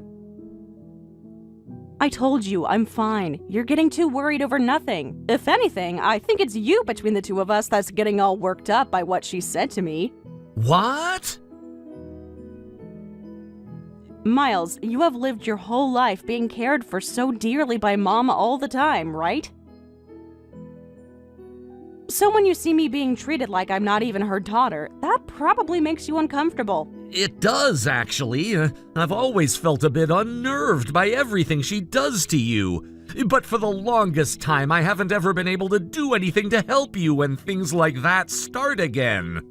I told you, I'm fine. You're getting too worried over nothing. If anything, I think it's you between the two of us that's getting all worked up by what she said to me. What? Miles, you have lived your whole life being cared for so dearly by Mom all the time, right? So when you see me being treated like I'm not even her daughter, that probably makes you uncomfortable. It does, actually. I've always felt a bit unnerved by everything she does to you. But for the longest time, I haven't ever been able to do anything to help you when things like that start again.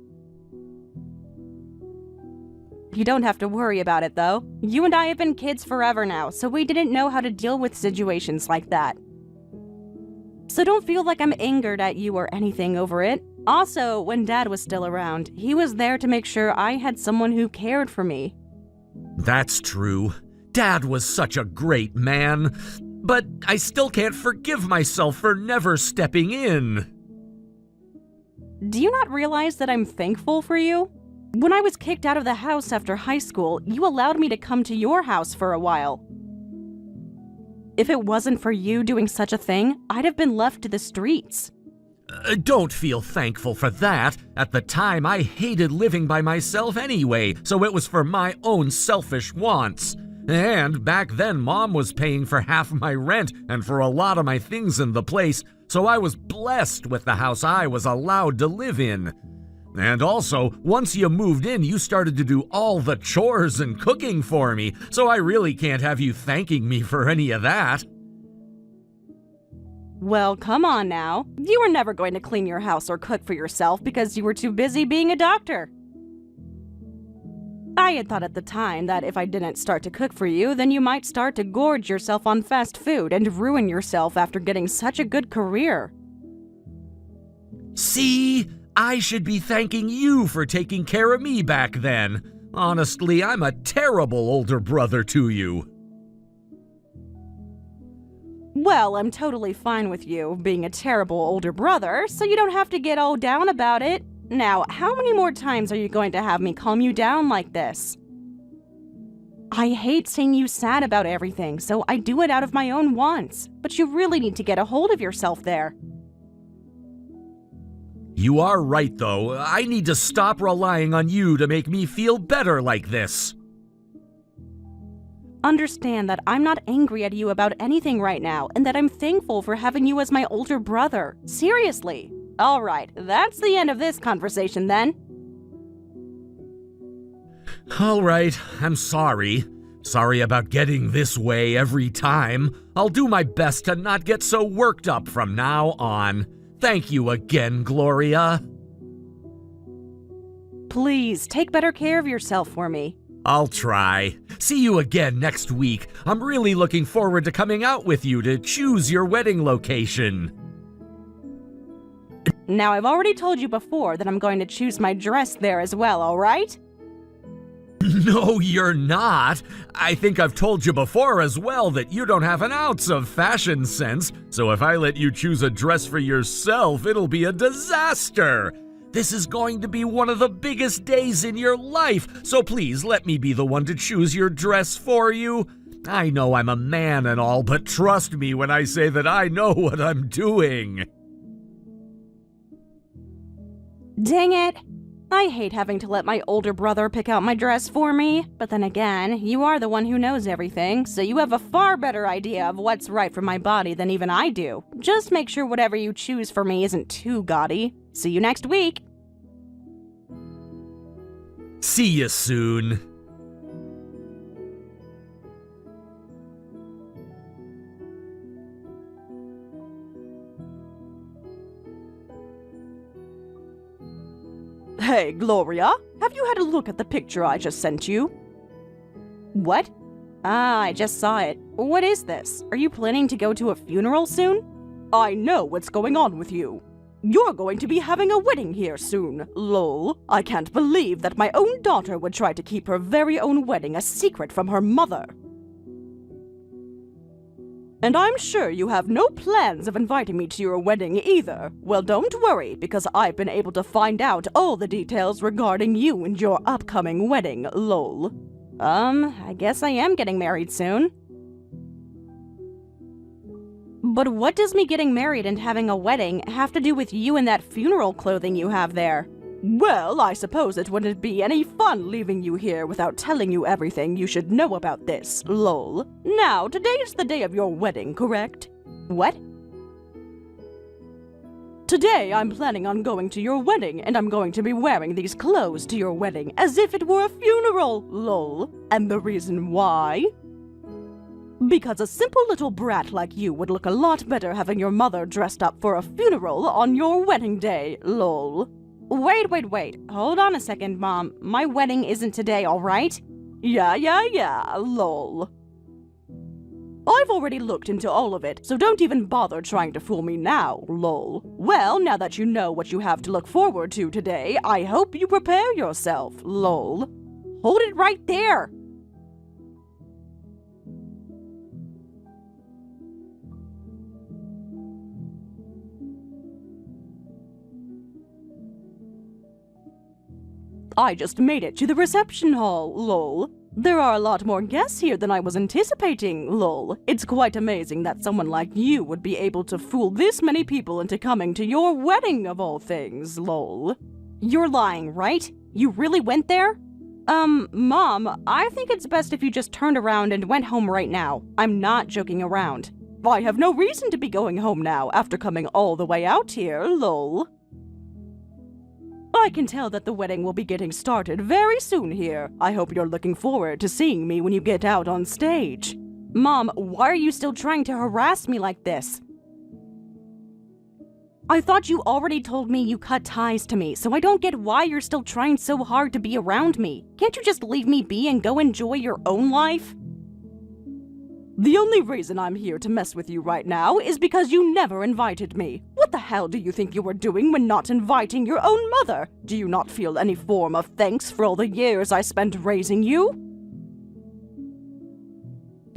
You don't have to worry about it, though. You and I have been kids forever now, so we didn't know how to deal with situations like that. So don't feel like I'm angered at you or anything over it. Also, when Dad was still around, he was there to make sure I had someone who cared for me. That's true. Dad was such a great man. But I still can't forgive myself for never stepping in. Do you not realize that I'm thankful for you? When I was kicked out of the house after high school, you allowed me to come to your house for a while. If it wasn't for you doing such a thing, I'd have been left to the streets. Don't feel thankful for that. At the time, I hated living by myself anyway, so it was for my own selfish wants. And back then, Mom was paying for half my rent and for a lot of my things in the place, so I was blessed with the house I was allowed to live in. And also, once you moved in, you started to do all the chores and cooking for me, so I really can't have you thanking me for any of that. Well, come on now. You were never going to clean your house or cook for yourself because you were too busy being a doctor. I had thought at the time that if I didn't start to cook for you, then you might start to gorge yourself on fast food and ruin yourself after getting such a good career. See? I should be thanking you for taking care of me back then. Honestly, I'm a terrible older brother to you. Well, I'm totally fine with you being a terrible older brother, so you don't have to get all down about it. Now, how many more times are you going to have me calm you down like this? I hate seeing you sad about everything, so I do it out of my own wants. But you really need to get a hold of yourself there. You are right, though. I need to stop relying on you to make me feel better like this. Understand that I'm not angry at you about anything right now, and that I'm thankful for having you as my older brother. Seriously. Alright, that's the end of this conversation then. All right, I'm sorry. Sorry about getting this way every time. I'll do my best to not get so worked up from now on. Thank you again, Gloria. Please, take better care of yourself for me. I'll try. See you again next week. I'm really looking forward to coming out with you to choose your wedding location. Now, I've already told you before that I'm going to choose my dress there as well, alright? No, you're not. I think I've told you before as well that you don't have an ounce of fashion sense, so if I let you choose a dress for yourself, it'll be a disaster. This is going to be one of the biggest days in your life, so please let me be the one to choose your dress for you. I know I'm a man and all, but trust me when I say that I know what I'm doing. Dang it! I hate having to let my older brother pick out my dress for me, but then again, you are the one who knows everything, so you have a far better idea of what's right for my body than even I do. Just make sure whatever you choose for me isn't too gaudy. See you next week! See you soon. Hey, Gloria, have you had a look at the picture I just sent you? What? Ah, I just saw it. What is this? Are you planning to go to a funeral soon? I know what's going on with you. You're going to be having a wedding here soon, lol. I can't believe that my own daughter would try to keep her very own wedding a secret from her mother. And I'm sure you have no plans of inviting me to your wedding either. Well, don't worry, because I've been able to find out all the details regarding you and your upcoming wedding, lol. I guess I am getting married soon. But what does me getting married and having a wedding have to do with you and that funeral clothing you have there? Well, I suppose it wouldn't be any fun leaving you here without telling you everything you should know about this, lol. Now, today is the day of your wedding, correct? What? Today, I'm planning on going to your wedding, and I'm going to be wearing these clothes to your wedding as if it were a funeral, lol. And the reason why? Because a simple little brat like you would look a lot better having your mother dressed up for a funeral on your wedding day, lol. Wait. Hold on a second, Mom. My wedding isn't today, alright? Yeah, lol. I've already looked into all of it, so don't even bother trying to fool me now, lol. Well, now that you know what you have to look forward to today, I hope you prepare yourself, lol. Hold it right there! I just made it to the reception hall, lol. There are a lot more guests here than I was anticipating, lol. It's quite amazing that someone like you would be able to fool this many people into coming to your wedding of all things, lol. You're lying, right? You really went there? Mom, I think it's best if you just turned around and went home right now. I'm not joking around. I have no reason to be going home now after coming all the way out here, lol. I can tell that the wedding will be getting started very soon here. I hope you're looking forward to seeing me when you get out on stage. Mom, why are you still trying to harass me like this? I thought you already told me you cut ties to me, so I don't get why you're still trying so hard to be around me. Can't you just leave me be and go enjoy your own life? The only reason I'm here to mess with you right now is because you never invited me. What the hell do you think you were doing when not inviting your own mother? Do you not feel any form of thanks for all the years I spent raising you?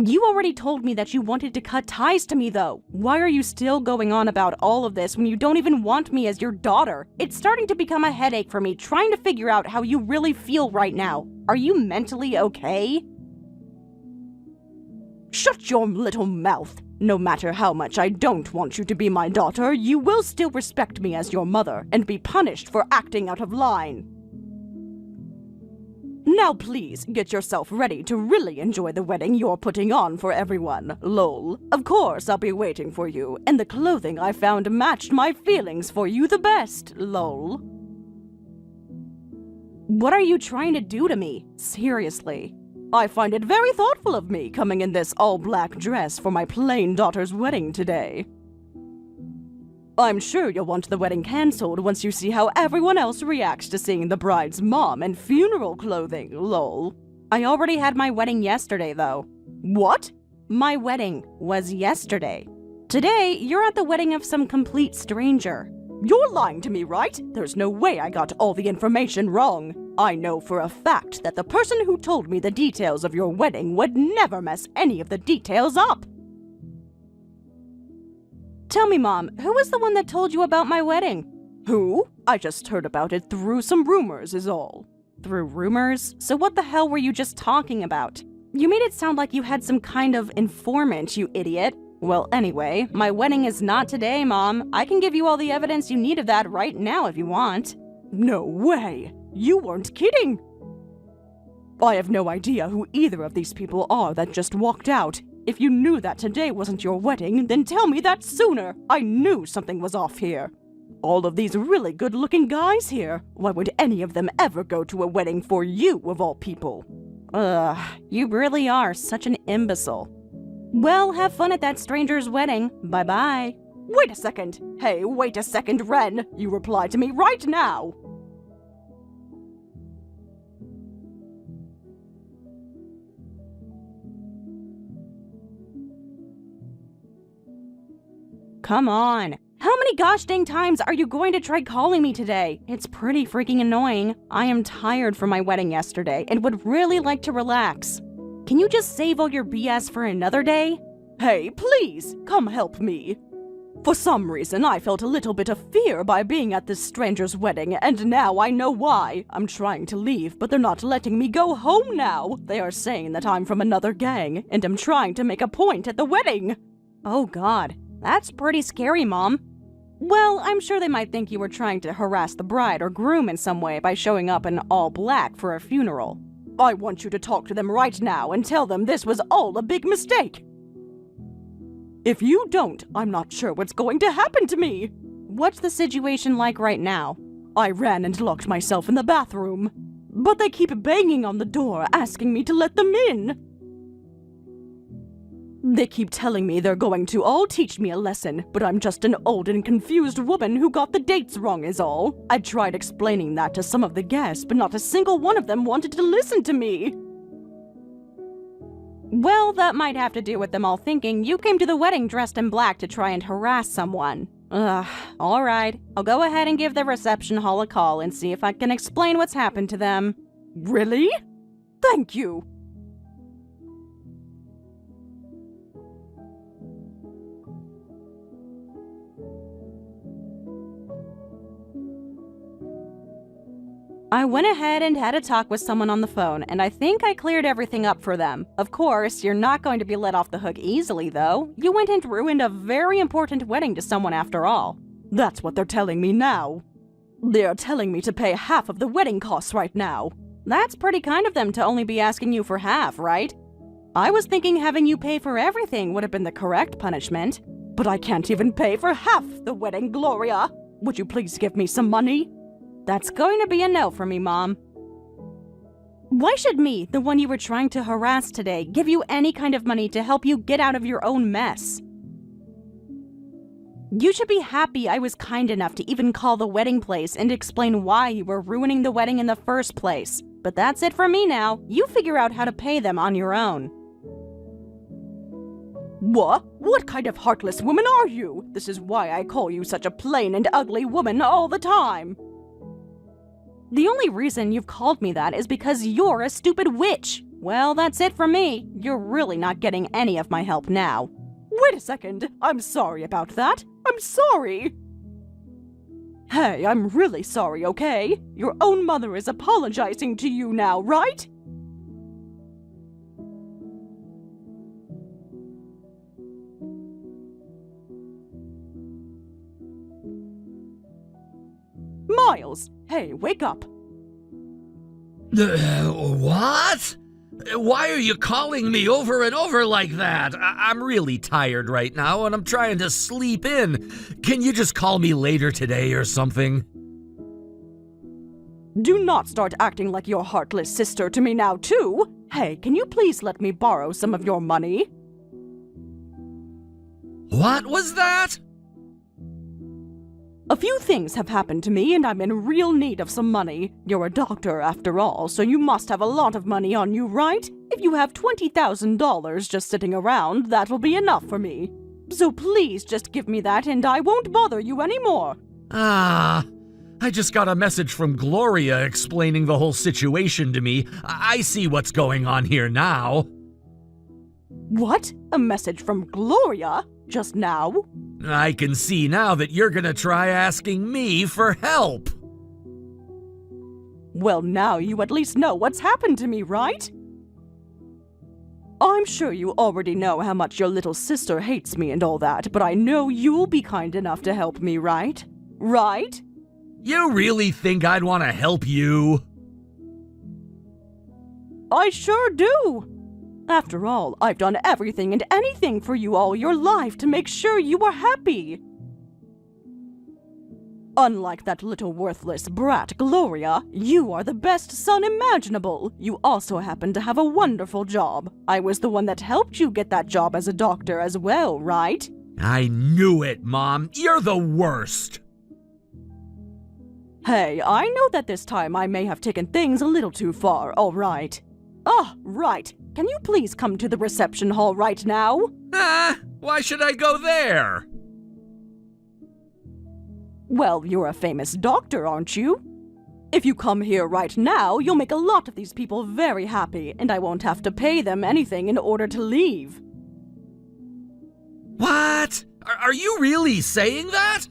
You already told me that you wanted to cut ties to me, though. Why are you still going on about all of this when you don't even want me as your daughter? It's starting to become a headache for me trying to figure out how you really feel right now. Are you mentally okay? Shut your little mouth. No matter how much I don't want you to be my daughter, you will still respect me as your mother and be punished for acting out of line. Now please, get yourself ready to really enjoy the wedding you're putting on for everyone, lol. Of course I'll be waiting for you, and the clothing I found matched my feelings for you the best, lol. What are you trying to do to me? Seriously. I find it very thoughtful of me coming in this all-black dress for my plain daughter's wedding today. I'm sure you'll want the wedding cancelled once you see how everyone else reacts to seeing the bride's mom in funeral clothing, lol. I already had my wedding yesterday, though. What? My wedding was yesterday. Today, you're at the wedding of some complete stranger. You're lying to me, right? There's no way I got all the information wrong. I know for a fact that the person who told me the details of your wedding would never mess any of the details up. Tell me, Mom, who was the one that told you about my wedding? Who? I just heard about it through some rumors is all. Through rumors? So what the hell were you just talking about? You made it sound like you had some kind of informant, you idiot. Well, anyway, my wedding is not today, Mom. I can give you all the evidence you need of that right now if you want. No way! You weren't kidding! I have no idea who either of these people are that just walked out. If you knew that today wasn't your wedding, then tell me that sooner. I knew something was off here. All of these really good-looking guys here. Why would any of them ever go to a wedding for you, of all people? You really are such an imbecile. Well, have fun at that stranger's wedding. Bye-bye. Wait a second. Hey, wait a second, Ren. You reply to me right now. Come on. How many gosh dang times are you going to try calling me today? It's pretty freaking annoying. I am tired from my wedding yesterday and would really like to relax. Can you just save all your BS for another day? Hey, please, come help me. For some reason, I felt a little bit of fear by being at this stranger's wedding, and now I know why. I'm trying to leave, but they're not letting me go home now. They are saying that I'm from another gang, and I'm trying to make a point at the wedding. Oh God. That's pretty scary, Mom. Well, I'm sure they might think you were trying to harass the bride or groom in some way by showing up in all black for a funeral. I want you to talk to them right now and tell them this was all a big mistake. If you don't, I'm not sure what's going to happen to me. What's the situation like right now? I ran and locked myself in the bathroom. But they keep banging on the door, asking me to let them in. They keep telling me they're going to all teach me a lesson, but I'm just an old and confused woman who got the dates wrong is all. I tried explaining that to some of the guests, but not a single one of them wanted to listen to me. Well, that might have to do with them all thinking you came to the wedding dressed in black to try and harass someone. Alright. I'll go ahead and give the reception hall a call and see if I can explain what's happened to them. Really? Thank you. I went ahead and had a talk with someone on the phone, and I think I cleared everything up for them. Of course, you're not going to be let off the hook easily, though. You went and ruined a very important wedding to someone after all. That's what they're telling me now. They're telling me to pay half of the wedding costs right now. That's pretty kind of them to only be asking you for half, right? I was thinking having you pay for everything would have been the correct punishment. But I can't even pay for half the wedding, Gloria. Would you please give me some money? That's going to be a no for me, Mom. Why should me, the one you were trying to harass today, give you any kind of money to help you get out of your own mess? You should be happy I was kind enough to even call the wedding place and explain why you were ruining the wedding in the first place. But that's it for me now. You figure out how to pay them on your own. What? What kind of heartless woman are you? This is why I call you such a plain and ugly woman all the time. The only reason you've called me that is because you're a stupid witch. Well, that's it for me. You're really not getting any of my help now. Wait a second. I'm sorry about that. I'm sorry. Hey, I'm really sorry, okay? Your own mother is apologizing to you now, right? Miles, hey, wake up. What? Why are you calling me over and over like that? I'm really tired right now and I'm trying to sleep in. Can you just call me later today or something? Do not start acting like your heartless sister to me now, too. Hey, can you please let me borrow some of your money? What was that? A few things have happened to me and I'm in real need of some money. You're a doctor after all, so you must have a lot of money on you, right? If you have $20,000 just sitting around, that'll be enough for me. So please just give me that and I won't bother you anymore. I just got a message from Gloria explaining the whole situation to me. I see what's going on here now. What? A message from Gloria? Just now? I can see now that you're gonna try asking me for help. Well, now you at least know what's happened to me, right? I'm sure you already know how much your little sister hates me and all that, but I know you'll be kind enough to help me, right? Right? You really think I'd want to help you? I sure do! After all, I've done everything and anything for you all your life to make sure you are happy. Unlike that little worthless brat, Gloria, you are the best son imaginable. You also happen to have a wonderful job. I was the one that helped you get that job as a doctor as well, right? I knew it, Mom. You're the worst. Hey, I know that this time I may have taken things a little too far, all right. Ah, right. Can you please come to the reception hall right now? Why should I go there? Well, you're a famous doctor, aren't you? If you come here right now, you'll make a lot of these people very happy, and I won't have to pay them anything in order to leave. What? Are you really saying that?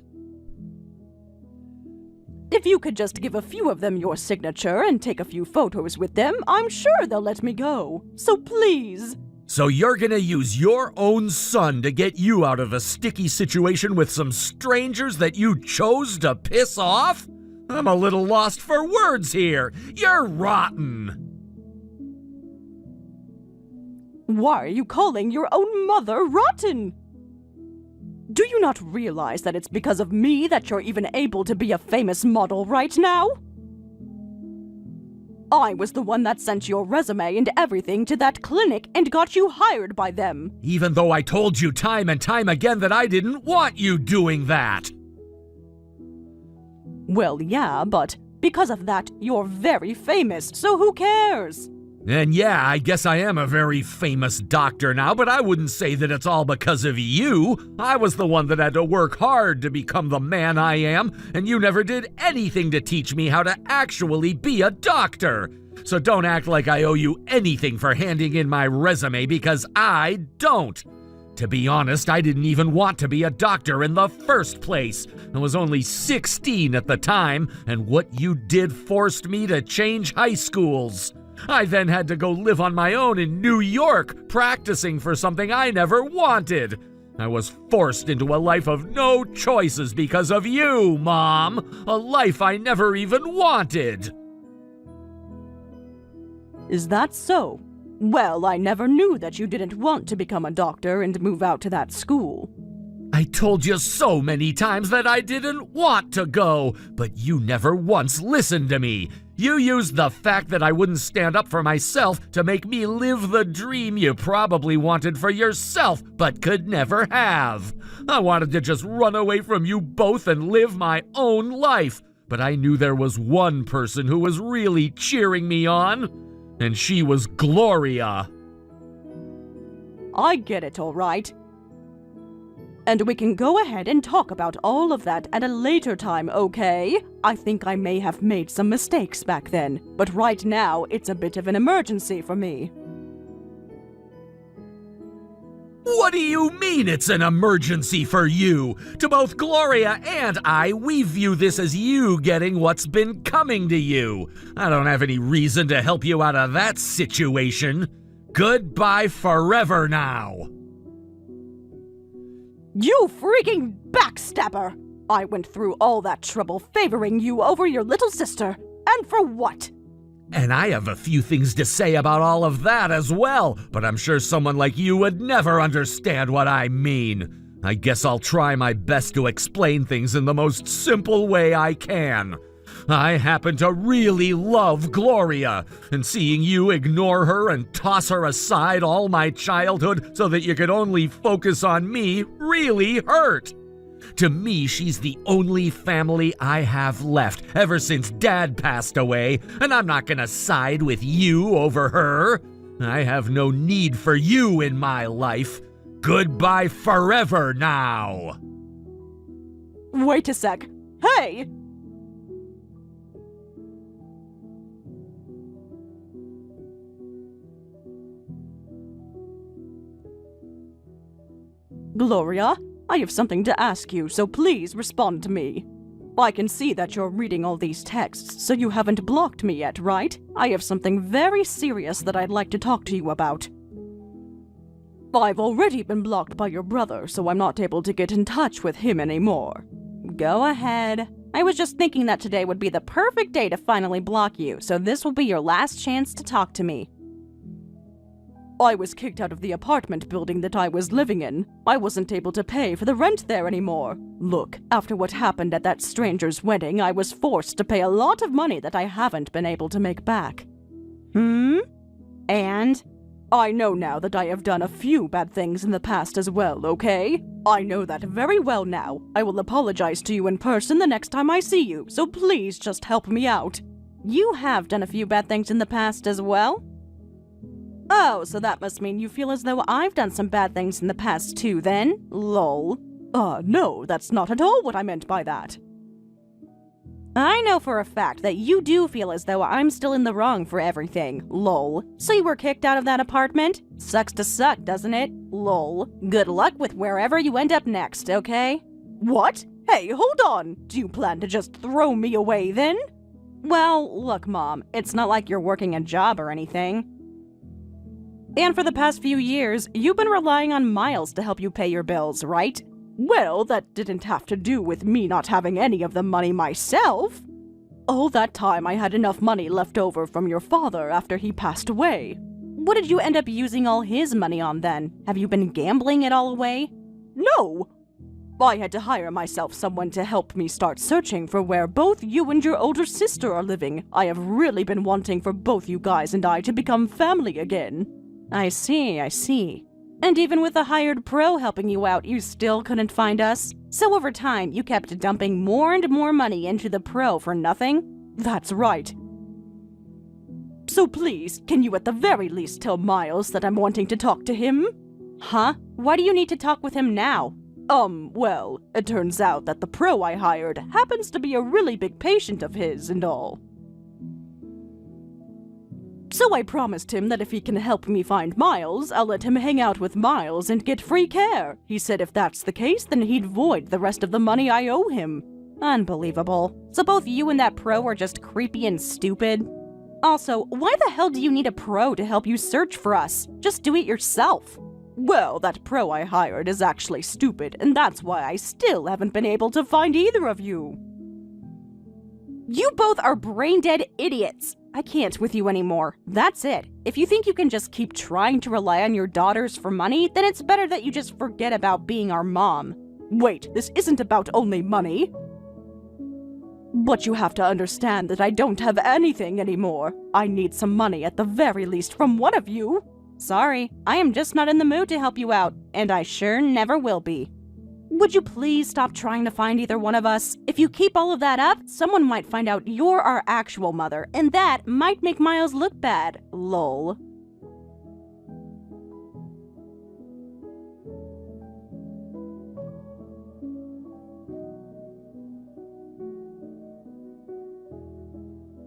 If you could just give a few of them your signature and take a few photos with them, I'm sure they'll let me go. So please. So you're gonna use your own son to get you out of a sticky situation with some strangers that you chose to piss off? I'm a little lost for words here. You're rotten. Why are you calling your own mother rotten? Do you not realize that it's because of me that you're even able to be a famous model right now? I was the one that sent your resume and everything to that clinic and got you hired by them. Even though I told you time and time again that I didn't want you doing that. Well, yeah, but because of that, you're very famous, so who cares? And yeah, I guess I am a very famous doctor now, but I wouldn't say that it's all because of you. I was the one that had to work hard to become the man I am, and you never did anything to teach me how to actually be a doctor. So don't act like I owe you anything for handing in my resume, because I don't. To be honest, I didn't even want to be a doctor in the first place. I was only 16 at the time, and what you did forced me to change high schools. I then had to go live on my own in New York, practicing for something I never wanted. I was forced into a life of no choices because of you, Mom. A life I never even wanted. Is that so? Well, I never knew that you didn't want to become a doctor and move out to that school. I told you so many times that I didn't want to go, but you never once listened to me. You used the fact that I wouldn't stand up for myself to make me live the dream you probably wanted for yourself, but could never have. I wanted to just run away from you both and live my own life, but I knew there was one person who was really cheering me on, and she was Gloria. I get it, all right. And we can go ahead and talk about all of that at a later time, okay? I think I may have made some mistakes back then, but right now it's a bit of an emergency for me. What do you mean it's an emergency for you? To both Gloria and I, we view this as you getting what's been coming to you. I don't have any reason to help you out of that situation. Goodbye forever now. You freaking backstabber! I went through all that trouble favoring you over your little sister. And for what? And I have a few things to say about all of that as well, but I'm sure someone like you would never understand what I mean. I guess I'll try my best to explain things in the most simple way I can. I happen to really love Gloria, and seeing you ignore her and toss her aside all my childhood so that you could only focus on me really hurt. To me, she's the only family I have left ever since Dad passed away, and I'm not gonna side with you over her. I have no need for you in my life. Goodbye forever now. Wait a sec. Hey! Gloria, I have something to ask you, so please respond to me. I can see that you're reading all these texts, so you haven't blocked me yet, right? I have something very serious that I'd like to talk to you about. I've already been blocked by your brother, so I'm not able to get in touch with him anymore. Go ahead. I was just thinking that today would be the perfect day to finally block you, so this will be your last chance to talk to me. I was kicked out of the apartment building that I was living in. I wasn't able to pay for the rent there anymore. Look, after what happened at that stranger's wedding, I was forced to pay a lot of money that I haven't been able to make back. And? I know now that I have done a few bad things in the past as well, okay? I know that very well now. I will apologize to you in person the next time I see you, so please just help me out. You have done a few bad things in the past as well? Oh, so that must mean you feel as though I've done some bad things in the past too, then? Lol. No, that's not at all what I meant by that. I know for a fact that you do feel as though I'm still in the wrong for everything. Lol. So you were kicked out of that apartment? Sucks to suck, doesn't it? Lol. Good luck with wherever you end up next, okay? What? Hey, hold on. Do you plan to just throw me away then? Well, look, Mom, it's not like you're working a job or anything. And for the past few years, you've been relying on Miles to help you pay your bills, right? Well, that didn't have to do with me not having any of the money myself. All that time I had enough money left over from your father after he passed away. What did you end up using all his money on then? Have you been gambling it all away? No! I had to hire myself someone to help me start searching for where both you and your older sister are living. I have really been wanting for both you guys and I to become family again. I see. And even with a hired pro helping you out, you still couldn't find us? So over time, you kept dumping more and more money into the pro for nothing? That's right. So please, can you at the very least tell Miles that I'm wanting to talk to him? Huh? Why do you need to talk with him now? Well, it turns out that the pro I hired happens to be a really big patient of his and all. So I promised him that if he can help me find Miles, I'll let him hang out with Miles and get free care. He said if that's the case, then he'd void the rest of the money I owe him. Unbelievable. So both you and that pro are just creepy and stupid? Also, why the hell do you need a pro to help you search for us? Just do it yourself. Well, that pro I hired is actually stupid, and that's why I still haven't been able to find either of you. You both are brain-dead idiots. I can't with you anymore. That's it. If you think you can just keep trying to rely on your daughters for money, then it's better that you just forget about being our mom. Wait, this isn't about only money. But you have to understand that I don't have anything anymore. I need some money at the very least from one of you. Sorry, I am just not in the mood to help you out, and I sure never will be. Would you please stop trying to find either one of us? If you keep all of that up, someone might find out you're our actual mother, and that might make Miles look bad. Lol.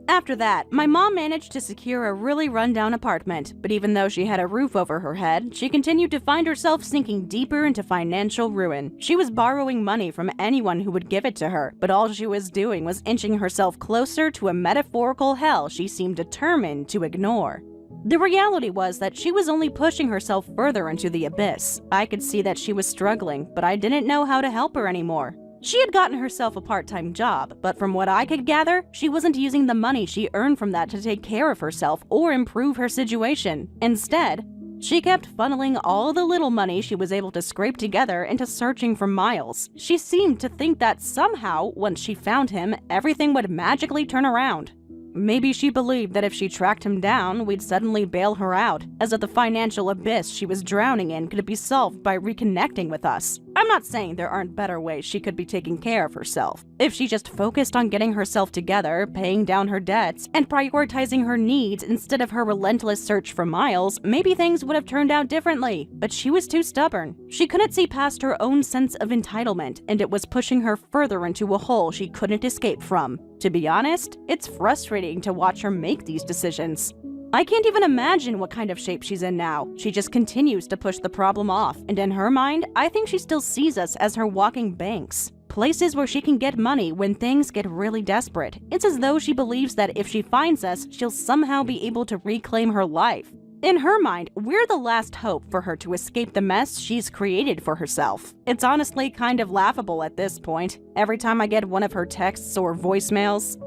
After that, my mom managed to secure a really rundown apartment, but even though she had a roof over her head, she continued to find herself sinking deeper into financial ruin. She was borrowing money from anyone who would give it to her, but all she was doing was inching herself closer to a metaphorical hell she seemed determined to ignore. The reality was that she was only pushing herself further into the abyss. I could see that she was struggling, but I didn't know how to help her anymore. She had gotten herself a part-time job, but from what I could gather, she wasn't using the money she earned from that to take care of herself or improve her situation. Instead, she kept funneling all the little money she was able to scrape together into searching for Miles. She seemed to think that somehow, once she found him, everything would magically turn around. Maybe she believed that if she tracked him down, we'd suddenly bail her out, as if the financial abyss she was drowning in could be solved by reconnecting with us. I'm not saying there aren't better ways she could be taking care of herself. If she just focused on getting herself together, paying down her debts, and prioritizing her needs instead of her relentless search for Miles, maybe things would have turned out differently. But she was too stubborn. She couldn't see past her own sense of entitlement, and it was pushing her further into a hole she couldn't escape from. To be honest, it's frustrating to watch her make these decisions. I can't even imagine what kind of shape she's in now. She just continues to push the problem off, and in her mind, I think she still sees us as her walking banks. Places where she can get money when things get really desperate. It's as though she believes that if she finds us, she'll somehow be able to reclaim her life. In her mind, we're the last hope for her to escape the mess she's created for herself. It's honestly kind of laughable at this point. Every time I get one of her texts or voicemails,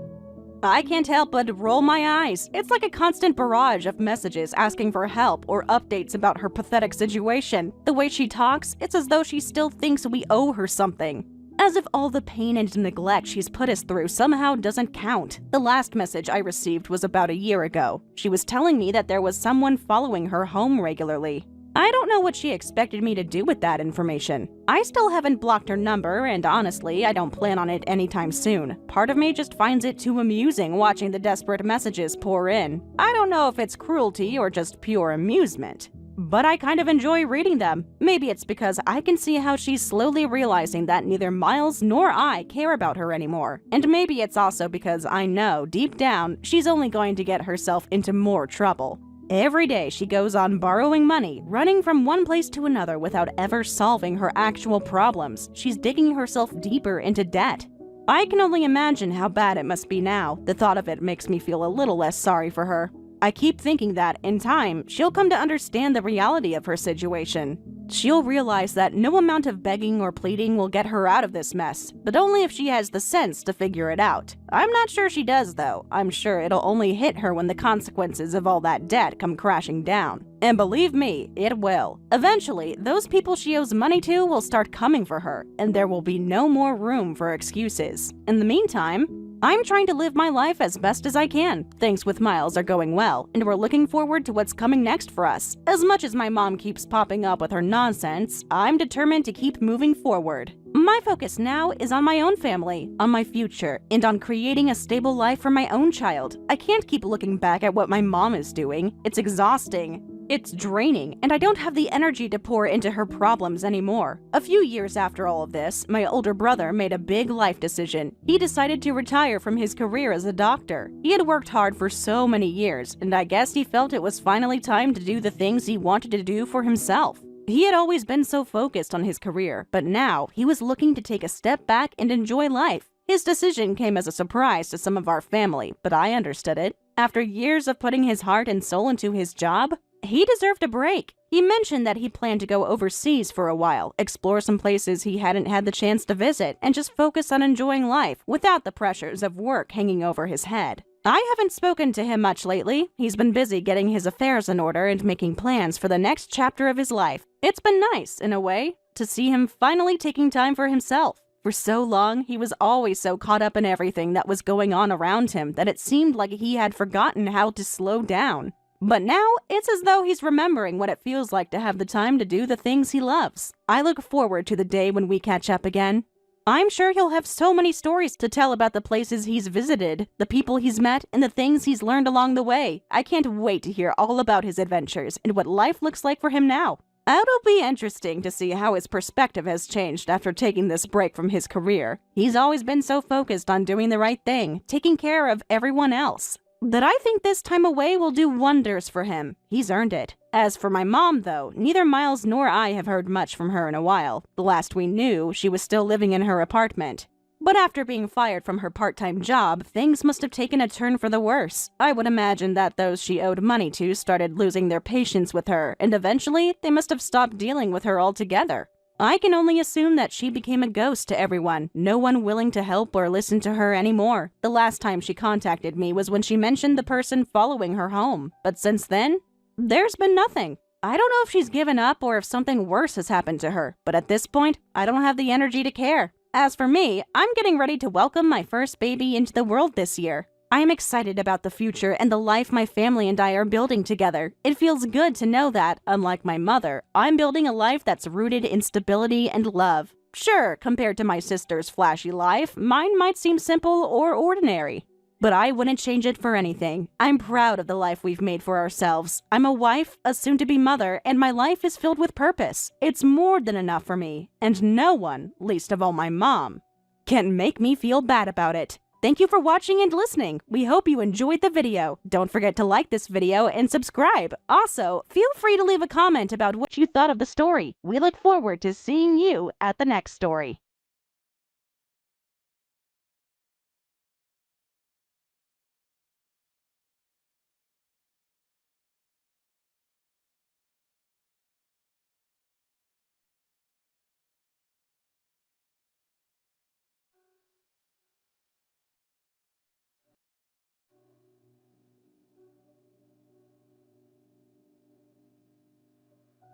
I can't help but roll my eyes. It's like a constant barrage of messages asking for help or updates about her pathetic situation. The way she talks, it's as though she still thinks we owe her something. As if all the pain and neglect she's put us through somehow doesn't count. The last message I received was about a year ago. She was telling me that there was someone following her home regularly. I don't know what she expected me to do with that information. I still haven't blocked her number, and honestly, I don't plan on it anytime soon. Part of me just finds it too amusing watching the desperate messages pour in. I don't know if it's cruelty or just pure amusement, but I kind of enjoy reading them. Maybe it's because I can see how she's slowly realizing that neither Miles nor I care about her anymore. And maybe it's also because I know, deep down, she's only going to get herself into more trouble. Every day she goes on borrowing money, running from one place to another without ever solving her actual problems. She's digging herself deeper into debt. I can only imagine how bad it must be now. The thought of it makes me feel a little less sorry for her. I keep thinking that, in time, she'll come to understand the reality of her situation. She'll realize that no amount of begging or pleading will get her out of this mess, but only if she has the sense to figure it out. I'm not sure she does, though. I'm sure it'll only hit her when the consequences of all that debt come crashing down. And believe me, it will. Eventually, those people she owes money to will start coming for her, and there will be no more room for excuses. In the meantime, I'm trying to live my life as best as I can. Things with Miles are going well, and we're looking forward to what's coming next for us. As much as my mom keeps popping up with her nonsense, I'm determined to keep moving forward. My focus now is on my own family, on my future, and on creating a stable life for my own child. I can't keep looking back at what my mom is doing. It's exhausting. It's draining, and I don't have the energy to pour into her problems anymore. A few years after all of this, my older brother made a big life decision. He decided to retire from his career as a doctor. He had worked hard for so many years, and I guess he felt it was finally time to do the things he wanted to do for himself. He had always been so focused on his career, but now he was looking to take a step back and enjoy life. His decision came as a surprise to some of our family, but I understood it. After years of putting his heart and soul into his job, he deserved a break. He mentioned that he planned to go overseas for a while, explore some places he hadn't had the chance to visit, and just focus on enjoying life without the pressures of work hanging over his head. I haven't spoken to him much lately. He's been busy getting his affairs in order and making plans for the next chapter of his life. It's been nice, in a way, to see him finally taking time for himself. For so long, he was always so caught up in everything that was going on around him that it seemed like he had forgotten how to slow down. But now, it's as though he's remembering what it feels like to have the time to do the things he loves. I look forward to the day when we catch up again. I'm sure he'll have so many stories to tell about the places he's visited, the people he's met, and the things he's learned along the way. I can't wait to hear all about his adventures and what life looks like for him now. It'll be interesting to see how his perspective has changed after taking this break from his career. He's always been so focused on doing the right thing, taking care of everyone else, that I think this time away will do wonders for him. He's earned it. As for my mom, though, neither Miles nor I have heard much from her in a while. The last we knew, she was still living in her apartment. But after being fired from her part-time job, things must have taken a turn for the worse. I would imagine that those she owed money to started losing their patience with her, and eventually they must have stopped dealing with her altogether. I can only assume that she became a ghost to everyone, no one willing to help or listen to her anymore. The last time she contacted me was when she mentioned the person following her home, but since then, there's been nothing. I don't know if she's given up or if something worse has happened to her, but at this point, I don't have the energy to care. As for me, I'm getting ready to welcome my first baby into the world this year. I am excited about the future and the life my family and I are building together. It feels good to know that, unlike my mother, I'm building a life that's rooted in stability and love. Sure, compared to my sister's flashy life, mine might seem simple or ordinary. But I wouldn't change it for anything. I'm proud of the life we've made for ourselves. I'm a wife, a soon-to-be mother, and my life is filled with purpose. It's more than enough for me, and no one, least of all my mom, can make me feel bad about it. Thank you for watching and listening. We hope you enjoyed the video. Don't forget to like this video and subscribe. Also, feel free to leave a comment about what you thought of the story. We look forward to seeing you at the next story.